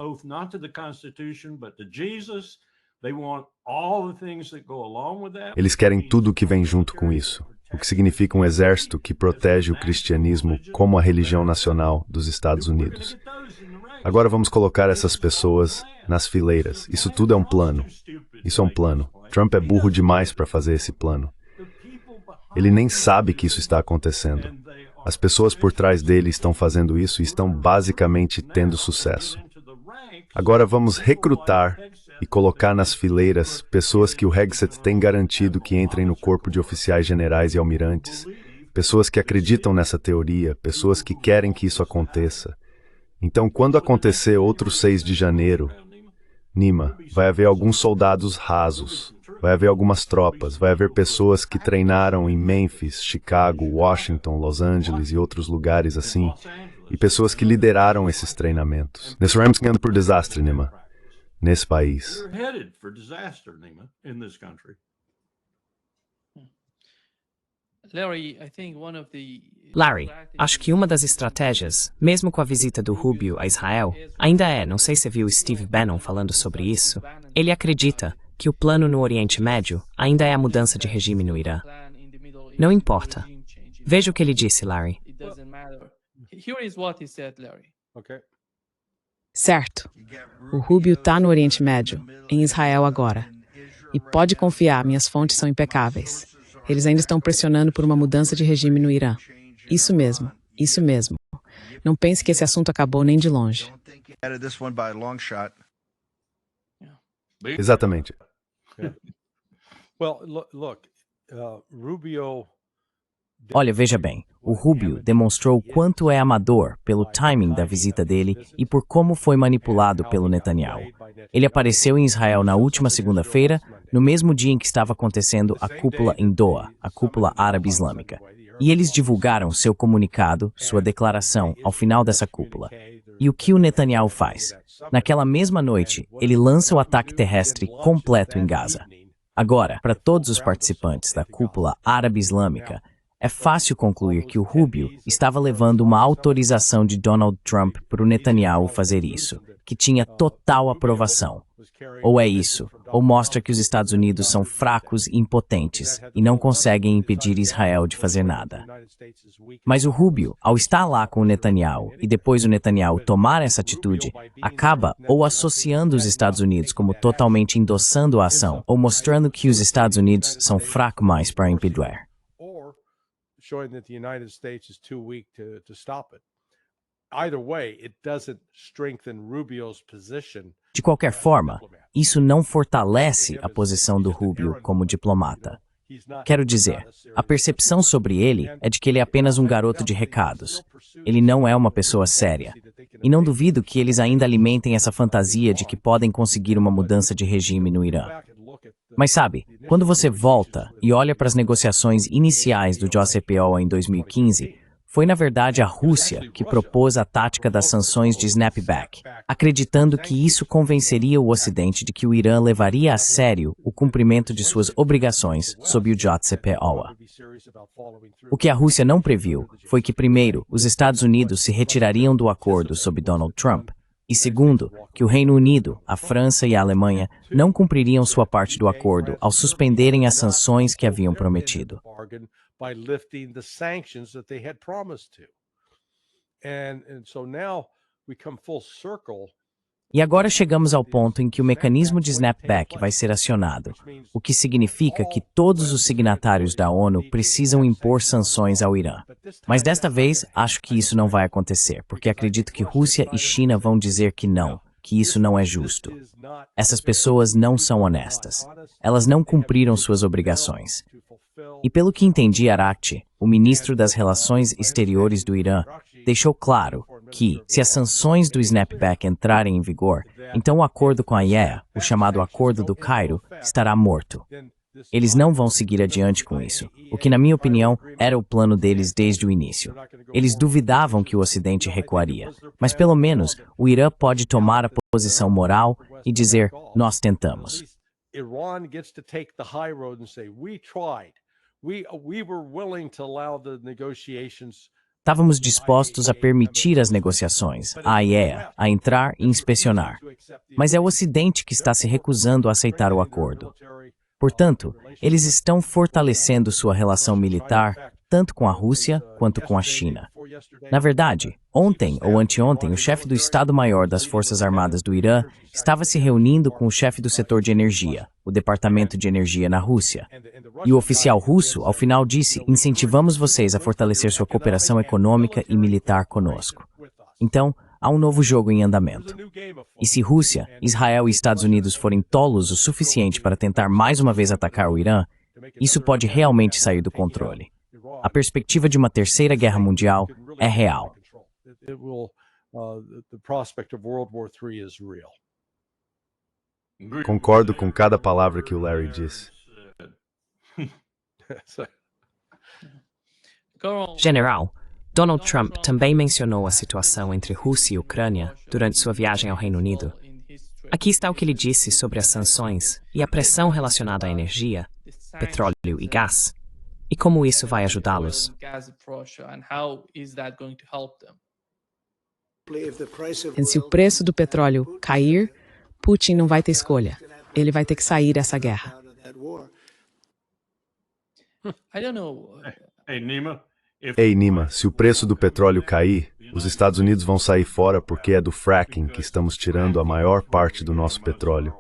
Speaker 5: Eles querem tudo o que vem junto com isso, o que significa um exército que protege o cristianismo como a religião nacional dos Estados Unidos. Agora vamos colocar essas pessoas nas fileiras. Isso tudo é um plano. Isso é um plano. Trump é burro demais para fazer esse plano. Ele nem sabe que isso está acontecendo. As pessoas por trás dele estão fazendo isso e estão basicamente tendo sucesso. Agora vamos recrutar e colocar nas fileiras pessoas que o Hegseth tem garantido que entrem no corpo de oficiais generais e almirantes, pessoas que acreditam nessa teoria, pessoas que querem que isso aconteça. Então, quando acontecer outro 6 de janeiro, Nima, vai haver alguns soldados rasos, vai haver algumas tropas, vai haver pessoas que treinaram em Memphis, Chicago, Washington, Los Angeles e outros lugares assim, e pessoas que lideraram esses treinamentos. Nesse Rams ganhando por desastre, Nima. Nesse país.
Speaker 1: Larry, acho que uma das estratégias, mesmo com a visita do Rubio a Israel, ainda é, não sei se viu Steve Bannon falando sobre isso, ele acredita que o plano no Oriente Médio ainda é a mudança de regime no Irã. Não importa. Veja o que ele disse, Larry.
Speaker 4: Certo. O Rubio está no Oriente Médio, em Israel agora. E pode confiar, minhas fontes são impecáveis. Eles ainda estão pressionando por uma mudança de regime no Irã. Isso mesmo, isso mesmo. Não pense que esse assunto acabou nem de longe.
Speaker 5: Exatamente.
Speaker 2: Olha, veja bem, o Rubio demonstrou o quanto é amador pelo timing da visita dele e por como foi manipulado pelo Netanyahu. Ele apareceu em Israel na última segunda-feira, no mesmo dia em que estava acontecendo a cúpula em Doha, a cúpula árabe islâmica. E eles divulgaram seu comunicado, sua declaração, ao final dessa cúpula. E o que o Netanyahu faz? Naquela mesma noite, ele lança o ataque terrestre completo em Gaza. Agora, para todos os participantes da cúpula árabe islâmica, é fácil concluir que o Rubio estava levando uma autorização de Donald Trump para o Netanyahu fazer isso, que tinha total aprovação. Ou é isso, ou mostra que os Estados Unidos são fracos e impotentes e não conseguem impedir Israel de fazer nada. Mas o Rubio, ao estar lá com o Netanyahu e depois o Netanyahu tomar essa atitude, acaba ou associando os Estados Unidos como totalmente endossando a ação, ou mostrando que os Estados Unidos são fracos mais para impedir.
Speaker 6: Showing that the United States is too weak to stop it. Either way, it doesn't strengthen Rubio's position.
Speaker 2: De qualquer forma, isso não fortalece a posição do Rubio como diplomata. Quero dizer, a percepção sobre ele é de que ele é apenas um garoto de recados. Ele não é uma pessoa séria. E não duvido que eles ainda alimentem essa fantasia de que podem conseguir uma mudança de regime no Irã. Mas sabe, quando você volta e olha para as negociações iniciais do JCPOA em 2015, foi na verdade a Rússia que propôs a tática das sanções de snapback, acreditando que isso convenceria o Ocidente de que o Irã levaria a sério o cumprimento de suas obrigações sob o JCPOA. O que a Rússia não previu foi que, primeiro, os Estados Unidos se retirariam do acordo sob Donald Trump, E segundo, que o Reino Unido, a França e a Alemanha não cumpririam sua parte do acordo ao suspenderem as sanções que haviam prometido. E agora chegamos ao ponto em que o mecanismo de snapback vai ser acionado, o que significa que todos os signatários da ONU precisam impor sanções ao Irã. Mas desta vez, acho que isso não vai acontecer, porque acredito que Rússia e China vão dizer que não, que isso não é justo. Essas pessoas não são honestas. Elas não cumpriram suas obrigações. E pelo que entendi, Arakchi, o ministro das Relações Exteriores do Irã, deixou claro que, se as sanções do snapback entrarem em vigor, então o acordo com a IEA, o chamado Acordo do Cairo, estará morto. Eles não vão seguir adiante com isso, o que, na minha opinião, era o plano deles desde o início. Eles duvidavam que o Ocidente recuaria, mas pelo menos o Irã pode tomar a posição moral e dizer, nós tentamos.
Speaker 6: Iran gets to take the high road and say, we tried. We were willing to allow the negotiations.
Speaker 2: Estávamos dispostos a permitir as negociações, a IEA, a entrar e inspecionar. Mas é o Ocidente que está se recusando a aceitar o acordo. Portanto, eles estão fortalecendo sua relação militar, tanto com a Rússia quanto com a China. Na verdade, ontem ou anteontem, o chefe do Estado-Maior das Forças Armadas do Irã estava se reunindo com o chefe do setor de energia, o Departamento de Energia na Rússia. E o oficial russo, ao final, disse: incentivamos vocês a fortalecer sua cooperação econômica e militar conosco. Então, há um novo jogo em andamento. E se Rússia, Israel e Estados Unidos forem tolos o suficiente para tentar mais uma vez atacar o Irã, isso pode realmente sair do controle. A perspectiva de uma terceira guerra mundial é real.
Speaker 5: Concordo com cada palavra que o Larry disse.
Speaker 1: General, Donald Trump também mencionou a situação entre Rússia e Ucrânia durante sua viagem ao Reino Unido. Aqui está o que ele disse sobre as sanções e a pressão relacionada à energia, petróleo e gás, e como isso vai ajudá-los.
Speaker 4: E se o preço do petróleo cair, Putin não vai ter escolha. Ele vai ter que sair dessa guerra.
Speaker 5: Ei, Nima, se o preço do petróleo cair, os Estados Unidos vão sair fora porque é do fracking que estamos tirando a maior parte do nosso petróleo.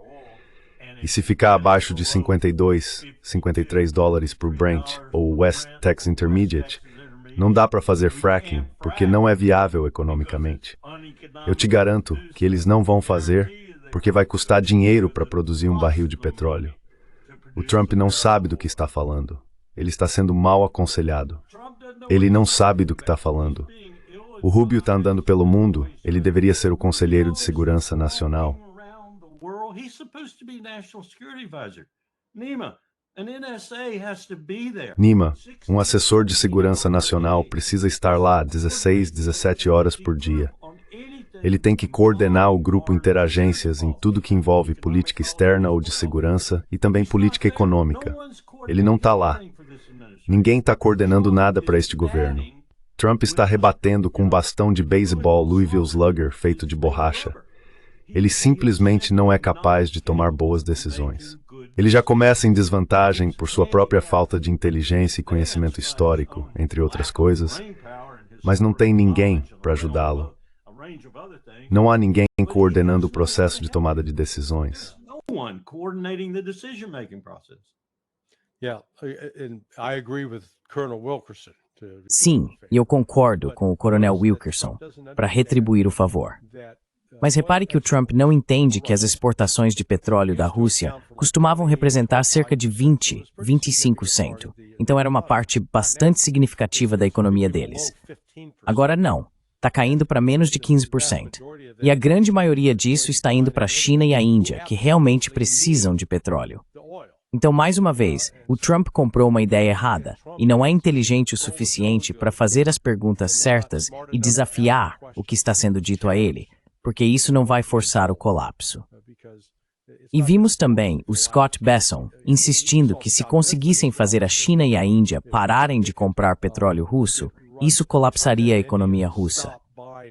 Speaker 5: E se ficar abaixo de 52, 53 dólares por Brent ou West Texas Intermediate, não dá para fazer fracking porque não é viável economicamente. Eu te garanto que eles não vão fazer porque vai custar dinheiro para produzir um barril de petróleo. O Trump não sabe do que está falando. Ele está sendo mal aconselhado. Ele não sabe do que está falando. O Rubio está andando pelo mundo. Ele deveria ser o conselheiro de segurança nacional. Nima, um assessor de segurança nacional precisa estar lá 16, 17 horas por dia. Ele tem que coordenar o grupo interagências em tudo que envolve política externa ou de segurança e também política econômica. Ele não está lá. Ninguém está coordenando nada para este governo. Trump está rebatendo com um bastão de beisebol Louisville Slugger feito de borracha. Ele simplesmente não é capaz de tomar boas decisões. Ele já começa em desvantagem por sua própria falta de inteligência e conhecimento histórico, entre outras coisas, mas não tem ninguém para ajudá-lo. Não há ninguém coordenando o processo de tomada de decisões.
Speaker 2: Sim, e eu concordo com o Coronel Wilkerson para retribuir o favor. Mas repare que o Trump não entende que as exportações de petróleo da Rússia costumavam representar cerca de 25%. Então era uma parte bastante significativa da economia deles. Agora não, está caindo para menos de 15%. E a grande maioria disso está indo para a China e a Índia, que realmente precisam de petróleo. Então, mais uma vez, o Trump comprou uma ideia errada e não é inteligente o suficiente para fazer as perguntas certas e desafiar o que está sendo dito a ele, porque isso não vai forçar o colapso. E vimos também o Scott Bessent insistindo que se conseguissem fazer a China e a Índia pararem de comprar petróleo russo, isso colapsaria a economia russa.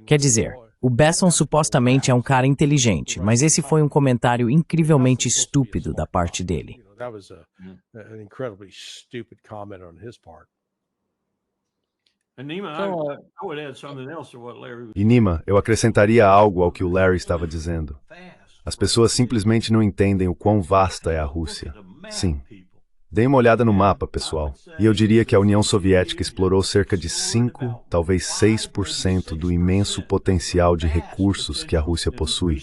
Speaker 2: Quer dizer, O Besson supostamente é um cara inteligente, mas esse foi um comentário incrivelmente estúpido da parte dele.
Speaker 6: That was an incredibly stupid comment on his part.
Speaker 5: E Nima, eu acrescentaria algo ao que o Larry estava dizendo. As pessoas simplesmente não entendem o quão vasta é a Rússia. Sim. Deem uma olhada no mapa, pessoal. E eu diria que a União Soviética explorou cerca de 5, talvez 6% do imenso potencial de recursos que a Rússia possui.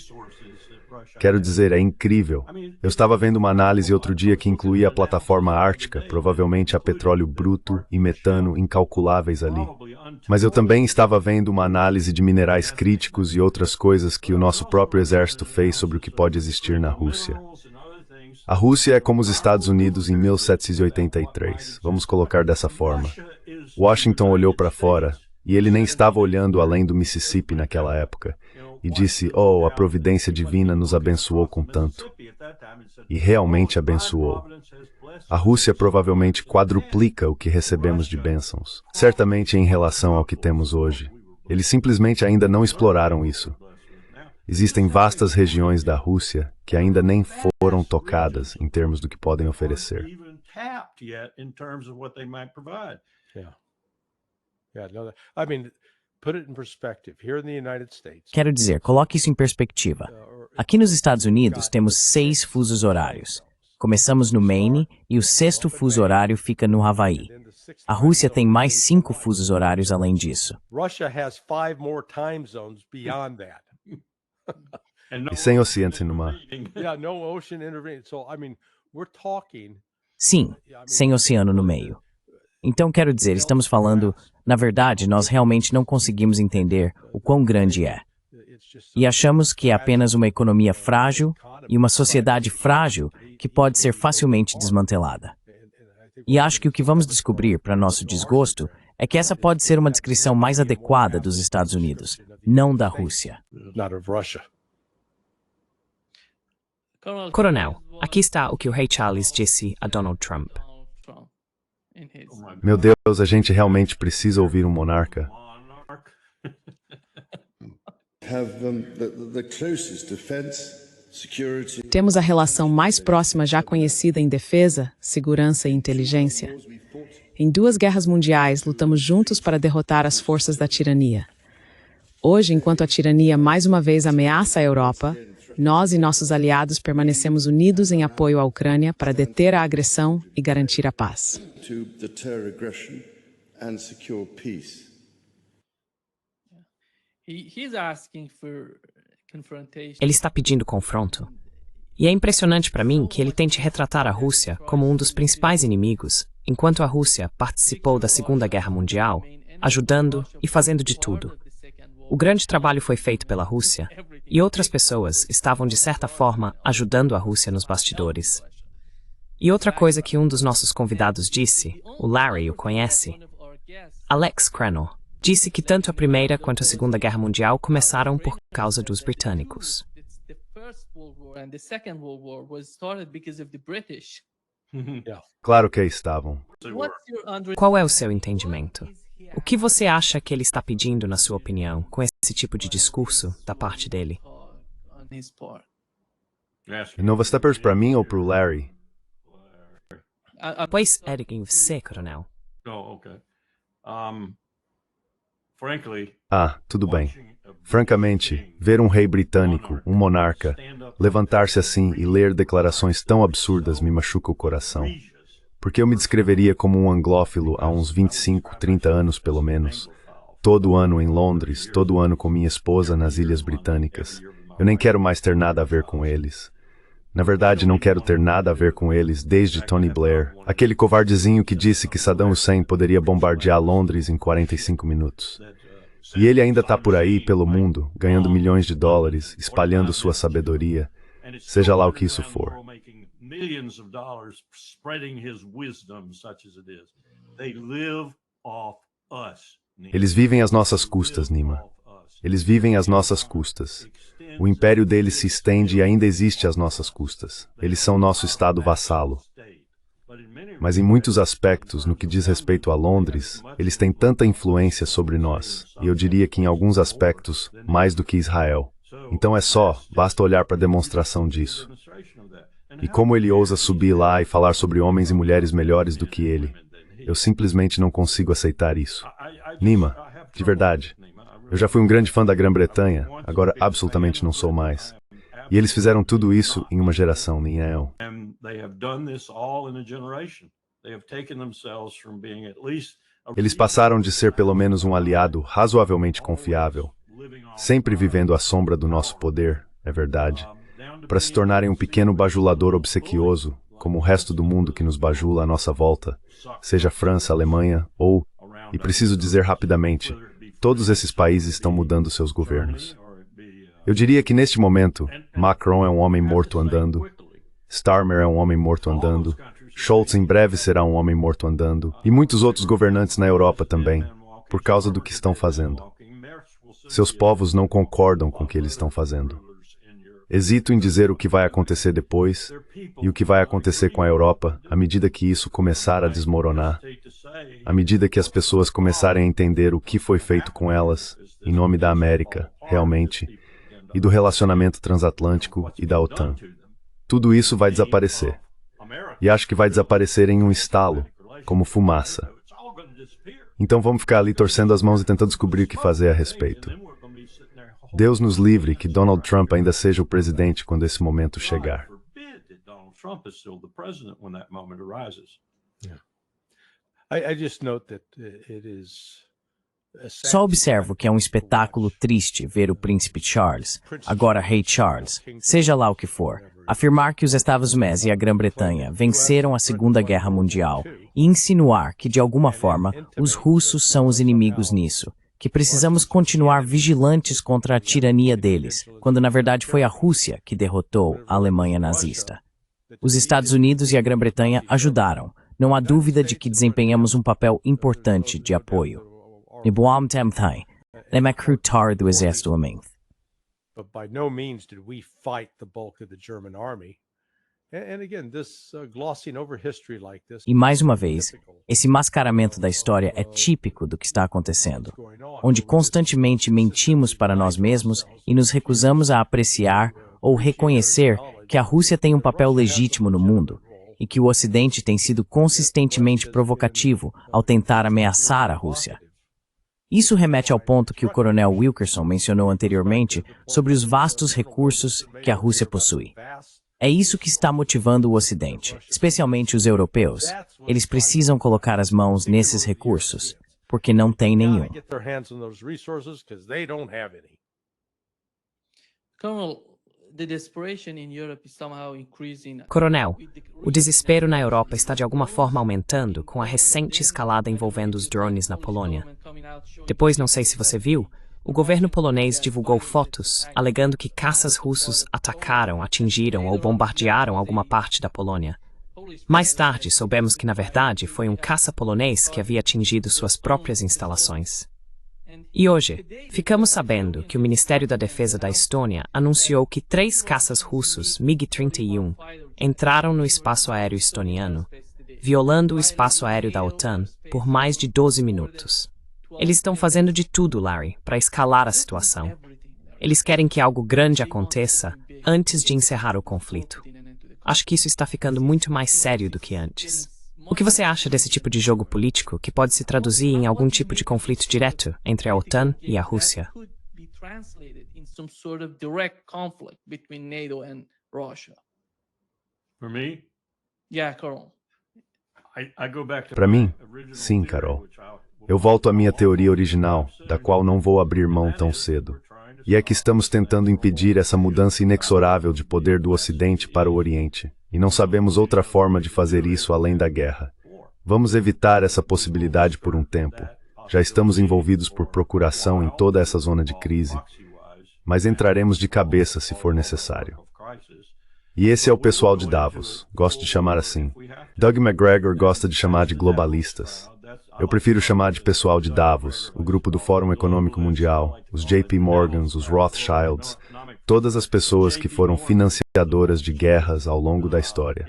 Speaker 5: Quero dizer, é incrível. Eu estava vendo uma análise outro dia que incluía a plataforma ártica, provavelmente há petróleo bruto e metano incalculáveis ali. Mas eu também estava vendo uma análise de minerais críticos e outras coisas que o nosso próprio exército fez sobre o que pode existir na Rússia. A Rússia é como os Estados Unidos em 1783. Vamos colocar dessa forma. Washington olhou para fora, e ele nem estava olhando além do Mississippi naquela época, e disse, oh, a providência divina nos abençoou com tanto. E realmente abençoou. A Rússia provavelmente quadruplica o que recebemos de bênçãos, certamente em relação ao que temos hoje. Eles simplesmente ainda não exploraram isso. Existem vastas regiões da Rússia que ainda nem foram tocadas em termos do que podem oferecer.
Speaker 2: Quero dizer, coloque isso em perspectiva. Aqui nos Estados Unidos temos 6 fusos horários. Começamos no Maine e o 6º fuso horário fica no Havaí. A Rússia tem mais 5 fusos horários além disso.
Speaker 5: E sem oceanos no mar.
Speaker 2: Sim, sem oceano no meio. Então, quero dizer, estamos falando, na verdade, nós realmente não conseguimos entender o quão grande é. E achamos que é apenas uma economia frágil e uma sociedade frágil que pode ser facilmente desmantelada. E acho que o que vamos descobrir, para nosso desgosto, é que essa pode ser uma descrição mais adequada dos Estados Unidos, não da Rússia.
Speaker 1: Coronel, aqui está o que o rei Charles disse a Donald Trump.
Speaker 5: Meu Deus, a gente realmente precisa ouvir um monarca.
Speaker 4: Temos a relação mais próxima já conhecida em defesa, segurança e inteligência. Em 2 guerras mundiais, lutamos juntos para derrotar as forças da tirania. Hoje, enquanto a tirania mais uma vez ameaça a Europa, nós e nossos aliados permanecemos unidos em apoio à Ucrânia para deter a agressão e garantir a paz.
Speaker 1: Ele está pedindo confronto. E é impressionante para mim que ele tente retratar a Rússia como um dos principais inimigos, enquanto a Rússia participou da Segunda Guerra Mundial, ajudando e fazendo de tudo. O grande trabalho foi feito pela Rússia, e outras pessoas estavam, de certa forma, ajudando a Rússia nos bastidores. E outra coisa que um dos nossos convidados disse, o Larry o conhece, Alex Crenel, disse que tanto a Primeira quanto a Segunda Guerra Mundial começaram por causa dos britânicos.
Speaker 5: Claro que estavam.
Speaker 1: Qual é o seu entendimento? O que você acha que ele está pedindo, na sua opinião, com esse tipo de discurso da parte dele?
Speaker 5: Não, você está perguntando para mim ou para o Larry?
Speaker 1: Pois é em você, coronel.
Speaker 5: Ah, tudo bem. Francamente, ver um rei britânico, um monarca, levantar-se assim e ler declarações tão absurdas me machuca o coração. Porque eu me descreveria como um anglófilo há uns 25, 30 anos pelo menos. Todo ano em Londres, todo ano com minha esposa nas Ilhas Britânicas. Eu nem quero mais ter nada a ver com eles. Na verdade, não quero ter nada a ver com eles desde Tony Blair, aquele covardezinho que disse que Saddam Hussein poderia bombardear Londres em 45 minutos. E ele ainda está por aí, pelo mundo, ganhando milhões de dólares, espalhando sua sabedoria, seja lá o que isso for. Eles vivem às nossas custas, Nima. Eles vivem às nossas custas. O império deles se estende e ainda existe às nossas custas. Eles são nosso estado vassalo. Mas em muitos aspectos, no que diz respeito a Londres, eles têm tanta influência sobre nós, e eu diria que em alguns aspectos, mais do que Israel. Então basta olhar para a demonstração disso. E como ele ousa subir lá e falar sobre homens e mulheres melhores do que ele. Eu simplesmente não consigo aceitar isso. Nima, de verdade, eu já fui um grande fã da Grã-Bretanha, agora absolutamente não sou mais. E eles fizeram tudo isso em uma geração, Ninhão. Eles passaram de ser pelo menos um aliado razoavelmente confiável, sempre vivendo à sombra do nosso poder, é verdade, para se tornarem um pequeno bajulador obsequioso, como o resto do mundo que nos bajula à nossa volta, seja França, Alemanha ou, e preciso dizer rapidamente, todos esses países estão mudando seus governos. Eu diria que neste momento, Macron é um homem morto andando, Starmer é um homem morto andando, Scholz em breve será um homem morto andando, e muitos outros governantes na Europa também, por causa do que estão fazendo. Seus povos não concordam com o que eles estão fazendo. Hesito em dizer o que vai acontecer depois e o que vai acontecer com a Europa à medida que isso começar a desmoronar, à medida que as pessoas começarem a entender o que foi feito com elas, em nome da América, realmente, e do relacionamento transatlântico e da OTAN. Tudo isso vai desaparecer. E acho que vai desaparecer em um estalo, como fumaça. Então vamos ficar ali torcendo as mãos e tentando descobrir o que fazer a respeito. Deus nos livre que Donald Trump ainda seja o presidente quando esse momento chegar.
Speaker 2: Só observo que é um espetáculo triste ver o príncipe Charles, agora rei Charles, seja lá o que for, afirmar que os Estados Unidos e a Grã-Bretanha venceram a Segunda Guerra Mundial e insinuar que, de alguma forma, os russos são os inimigos nisso, que precisamos continuar vigilantes contra a tirania deles, quando na verdade foi a Rússia que derrotou a Alemanha nazista. Os Estados Unidos e a Grã-Bretanha ajudaram, não há dúvida de que desempenhamos um papel importante de apoio. do exército alemão.
Speaker 6: But by no means did we fight the bulk of the German army. And again, this glossing over history like this.
Speaker 2: E mais uma vez, esse mascaramento da história é típico do que está acontecendo, onde constantemente mentimos para nós mesmos e nos recusamos a apreciar ou reconhecer que a Rússia tem um papel legítimo no mundo e que o Ocidente tem sido consistentemente provocativo ao tentar ameaçar a Rússia. Isso remete ao ponto que o coronel Wilkerson mencionou anteriormente sobre os vastos recursos que a Rússia possui. É isso que está motivando o Ocidente, especialmente os europeus. Eles precisam colocar as mãos nesses recursos, porque não tem nenhum.
Speaker 1: Coronel, o desespero na Europa está de alguma forma aumentando com a recente escalada envolvendo os drones na Polônia. Depois, não sei se você viu, o governo polonês divulgou fotos alegando que caças russos atacaram, atingiram ou bombardearam alguma parte da Polônia. Mais tarde, soubemos que, na verdade, foi um caça polonês que havia atingido suas próprias instalações. E hoje, ficamos sabendo que o Ministério da Defesa da Estônia anunciou que 3 caças russos MiG-31 entraram no espaço aéreo estoniano, violando o espaço aéreo da OTAN por mais de 12 minutos. Eles estão fazendo de tudo, Larry, para escalar a situação. Eles querem que algo grande aconteça antes de encerrar o conflito. Acho que isso está ficando muito mais sério do que antes. O que você acha desse tipo de jogo político que pode se traduzir em algum tipo de conflito direto entre a OTAN e a Rússia?
Speaker 5: Para mim, sim, Carol. Eu volto à minha teoria original, da qual não vou abrir mão tão cedo. E é que estamos tentando impedir essa mudança inexorável de poder do Ocidente para o Oriente. E não sabemos outra forma de fazer isso além da guerra. Vamos evitar essa possibilidade por um tempo. Já estamos envolvidos por procuração em toda essa zona de crise. Mas entraremos de cabeça se for necessário. E esse é o pessoal de Davos. Gosto de chamar assim. Doug McGregor gosta de chamar de globalistas. Eu prefiro chamar de pessoal de Davos, o grupo do Fórum Econômico Mundial, os JP Morgans, os Rothschilds, todas as pessoas que foram financiadoras de guerras ao longo da história.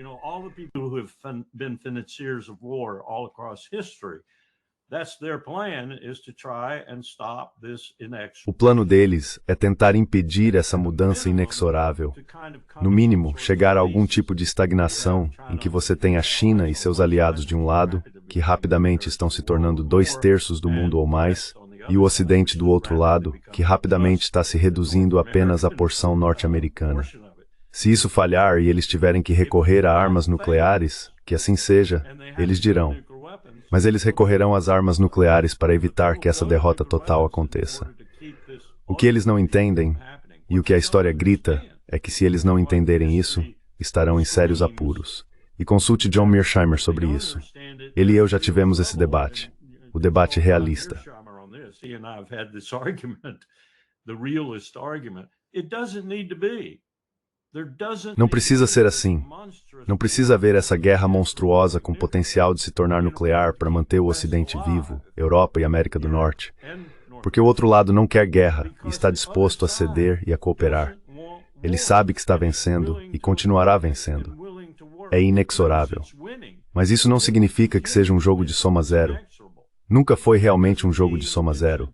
Speaker 5: O plano deles é tentar impedir essa mudança inexorável. No mínimo, chegar a algum tipo de estagnação em que você tem a China e seus aliados de um lado, que rapidamente estão se tornando 2/3 do mundo ou mais, e o Ocidente do outro lado, que rapidamente está se reduzindo apenas à porção norte-americana. Se isso falhar e eles tiverem que recorrer a armas nucleares, que assim seja, eles dirão. Mas eles recorrerão às armas nucleares para evitar que essa derrota total aconteça. O que eles não entendem, e o que a história grita, é que se eles não entenderem isso, estarão em sérios apuros. E consulte John Mearsheimer sobre isso. Ele e eu já tivemos esse debate. O debate realista. Não precisa ser assim. Não precisa haver essa guerra monstruosa com potencial de se tornar nuclear para manter o Ocidente vivo, Europa e América do Norte. Porque o outro lado não quer guerra e está disposto a ceder e a cooperar. Ele sabe que está vencendo e continuará vencendo. É inexorável. Mas isso não significa que seja um jogo de soma zero. Nunca foi realmente um jogo de soma zero,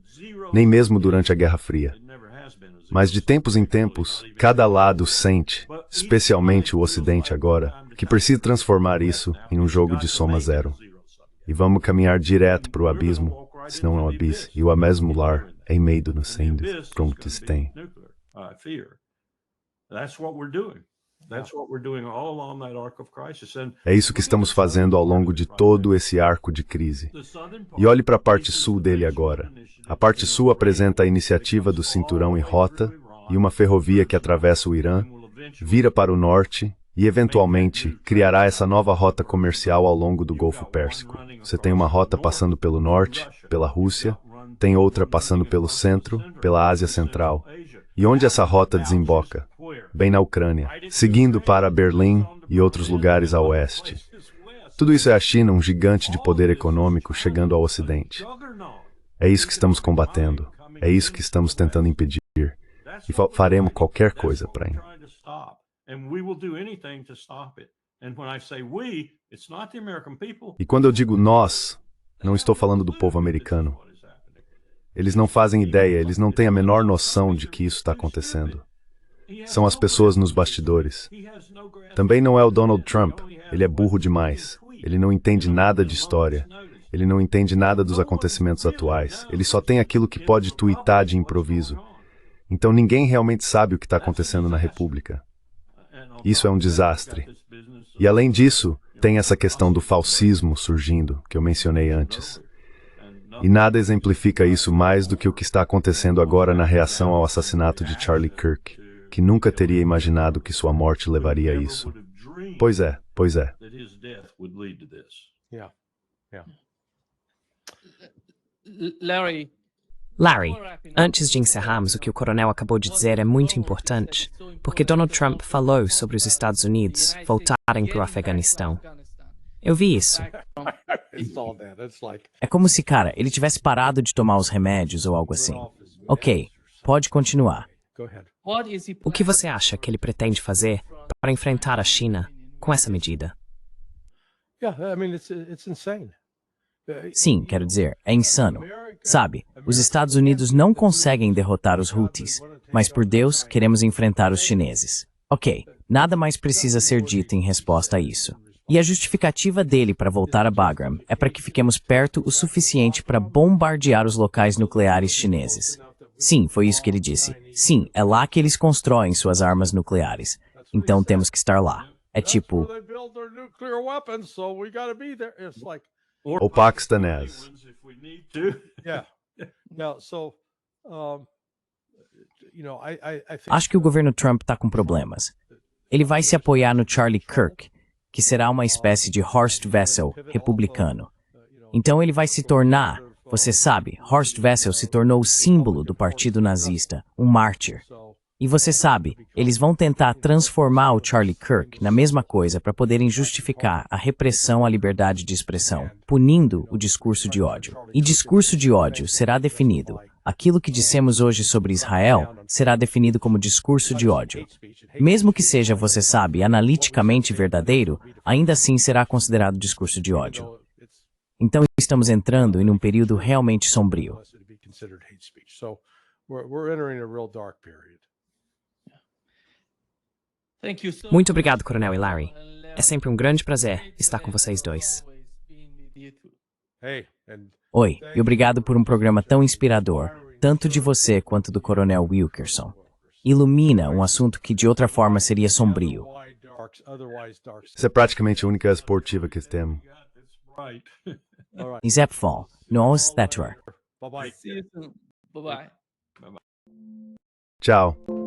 Speaker 5: nem mesmo durante a Guerra Fria. Mas de tempos em tempos, cada lado sente, especialmente o Ocidente agora, que precisa transformar isso em um jogo de soma zero. E vamos caminhar direto para o abismo, se não é um abismo, e o mesmo lar em meio do incêndio, como que se tem. É isso que estamos fazendo ao longo de todo esse arco de crise. E olhe para a parte sul dele agora. A parte sul apresenta a iniciativa do Cinturão e Rota e uma ferrovia que atravessa o Irã, vira para o norte e, eventualmente, criará essa nova rota comercial ao longo do Golfo Pérsico. Você tem uma rota passando pelo norte, pela Rússia, tem outra passando pelo centro, pela Ásia Central. E onde essa rota desemboca? Bem na Ucrânia, seguindo para Berlim e outros lugares a oeste. Tudo isso é a China, um gigante de poder econômico, chegando ao Ocidente. É isso que estamos combatendo. É isso que estamos tentando impedir. E faremos qualquer coisa para isso. E quando eu digo nós, não estou falando do povo americano. Eles não fazem ideia, eles não têm a menor noção de que isso está acontecendo. São as pessoas nos bastidores. Também não é o Donald Trump, ele é burro demais. Ele não entende nada de história. Ele não entende nada dos acontecimentos atuais. Ele só tem aquilo que pode tuitar de improviso. Então ninguém realmente sabe o que está acontecendo na República. Isso é um desastre. E além disso, tem essa questão do falsismo surgindo, que eu mencionei antes. E nada exemplifica isso mais do que o que está acontecendo agora na reação ao assassinato de Charlie Kirk, que nunca teria imaginado que sua morte levaria a isso. Pois é, pois é.
Speaker 1: Larry, antes de encerrarmos, o que o coronel acabou de dizer é muito importante, porque Donald Trump falou sobre os Estados Unidos voltarem para o Afeganistão. Eu vi isso.
Speaker 2: É como se, cara, ele tivesse parado de tomar os remédios ou algo assim. Ok, pode continuar.
Speaker 1: O que você acha que ele pretende fazer para enfrentar a China com essa medida?
Speaker 2: Sim, quero dizer, é insano. Sabe, os Estados Unidos não conseguem derrotar os Houthis, mas por Deus, queremos enfrentar os chineses. Ok, nada mais precisa ser dito em resposta a isso. E a justificativa dele para voltar a Bagram é para que fiquemos perto o suficiente para bombardear os locais nucleares chineses. Sim, foi isso que ele disse. Sim, é lá que eles constroem suas armas nucleares. Então temos que estar lá. É tipo...
Speaker 5: Ou paquistanês.
Speaker 2: Acho que o governo Trump está com problemas. Ele vai se apoiar no Charlie Kirk, que será uma espécie de Horst Wessel republicano. Então ele vai se tornar, você sabe, Horst Wessel se tornou o símbolo do partido nazista, um mártir. E você sabe, eles vão tentar transformar o Charlie Kirk na mesma coisa para poderem justificar a repressão à liberdade de expressão, punindo o discurso de ódio. E discurso de ódio será definido. Aquilo que dissemos hoje sobre Israel será definido como discurso de ódio. Mesmo que seja, você sabe, analiticamente verdadeiro, ainda assim será considerado discurso de ódio. Então estamos entrando em um período realmente sombrio.
Speaker 1: Muito obrigado, Coronel e Larry. É sempre um grande prazer estar com vocês dois.
Speaker 2: Oi, e obrigado por um programa tão inspirador, tanto de você quanto do Coronel Wilkerson. Ilumina um assunto que de outra forma seria sombrio.
Speaker 5: Isso é praticamente a única esportiva que temos.
Speaker 2: Isepfon, nos Thatcher.
Speaker 6: Bye-bye.
Speaker 5: Tchau.